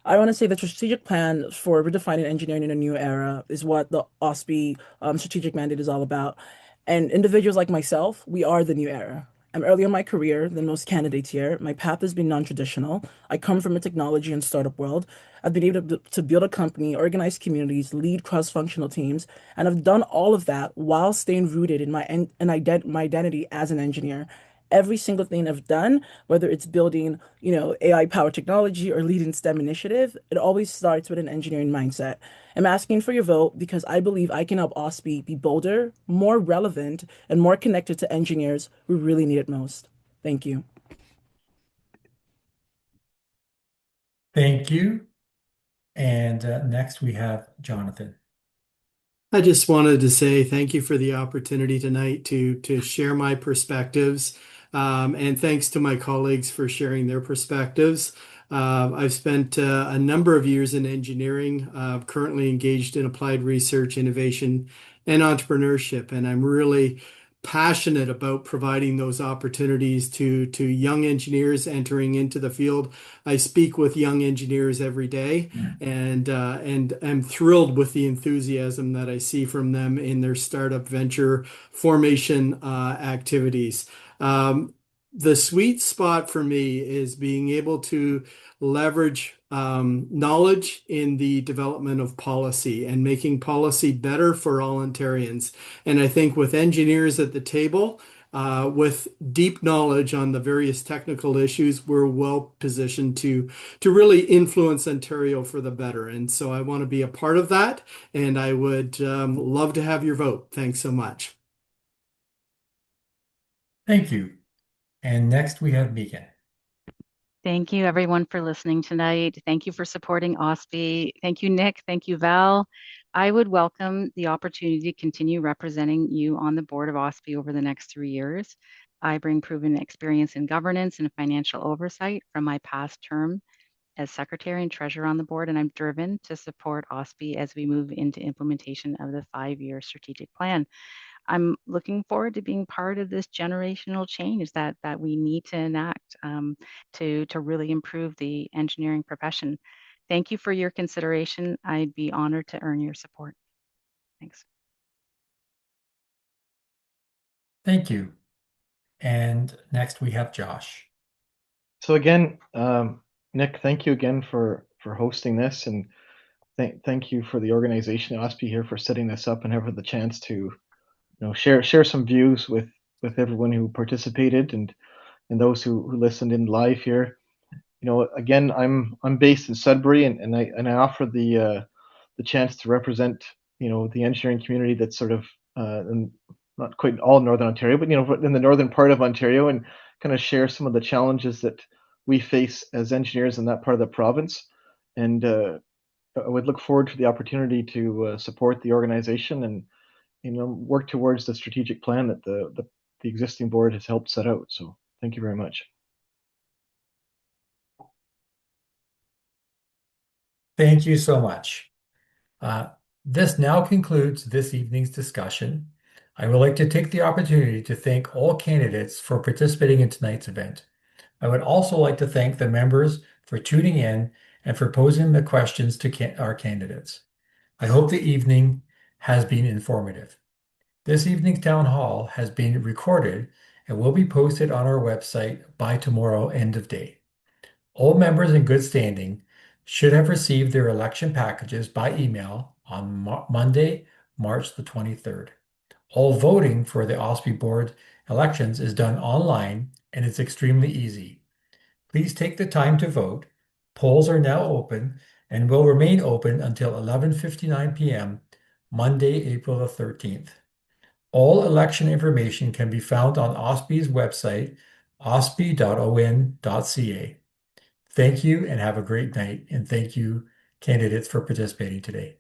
I want to say the strategic plan for redefining engineering in a new era is what the OSPI strategic mandate is all about. And individuals like myself, we are the new era. I'm earlier in my career than most candidates here. My path has been non-traditional. I come from a technology and startup world. I've been able to build a company, organize communities, lead cross-functional teams, and I've done all of that while staying rooted in my identity as an engineer. Every single thing I've done, whether it's building, AI powered technology or leading STEM initiative, it always starts with an engineering mindset. I'm asking for your vote because I believe I can help OSPI be bolder, more relevant, and more connected to engineers who really need it most. Thank you. Thank you. And next we have Jonathan. I just wanted to say thank you for the opportunity tonight to share my perspectives. And thanks to my colleagues for sharing their perspectives. I've spent a number of years in engineering, currently engaged in applied research, innovation, and entrepreneurship. And I'm really passionate about providing those opportunities to young engineers entering into the field. I speak with young engineers every day, and I'm thrilled with the enthusiasm that I see from them in their startup venture formation activities. The sweet spot for me is being able to leverage knowledge in the development of policy and making policy better for all Ontarians. And I think with engineers at the table, with deep knowledge on the various technical issues, we're well positioned to really influence Ontario for the better. And so I want to be a part of that, and I would love to have your vote. Thanks so much. Thank you. And next we have Megan. Thank you, everyone, for listening tonight. Thank you for supporting OSPI. Thank you, Nick. Thank you, Val. I would welcome the opportunity to continue representing you on the board of OSPI over the next 3 years. I bring proven experience in governance and financial oversight from my past term as secretary and treasurer on the board, and I'm driven to support OSPI as we move into implementation of the 5-year strategic plan. I'm looking forward to being part of this generational change that we need to enact to really improve the engineering profession. Thank you for your consideration. I'd be honored to earn your support. Thanks. Thank you. And next we have Josh. So again, Nick, thank you again for hosting this, and thank you for the organization at OSPI here for setting this up and having the chance to share some views with everyone who participated and those who listened in live here. Again, I'm based in Sudbury, and I offer the chance to represent the engineering community that's sort of not quite all Northern Ontario, but in the northern part of Ontario, and kind of share some of the challenges that we face as engineers in that part of the province. And I would look forward to the opportunity to support the organization and work towards the strategic plan that the existing board has helped set out. So thank you very much. Thank you so much. This now concludes this evening's discussion. I would like to take the opportunity to thank all candidates for participating in tonight's event. I would also like to thank the members for tuning in and for posing the questions to our candidates. I hope the evening has been informative. This evening's town hall has been recorded and will be posted on our website by tomorrow end of day. All members in good standing should have received their election packages by email on Monday, March the 23rd. All voting for the OSPI board elections is done online and it's extremely easy. Please take the time to vote. Polls are now open and will remain open until 11:59 p.m. Monday, April the 13th. All election information can be found on OSPI's website, ospi.on.ca. Thank you and have a great night, and thank you, candidates, for participating today.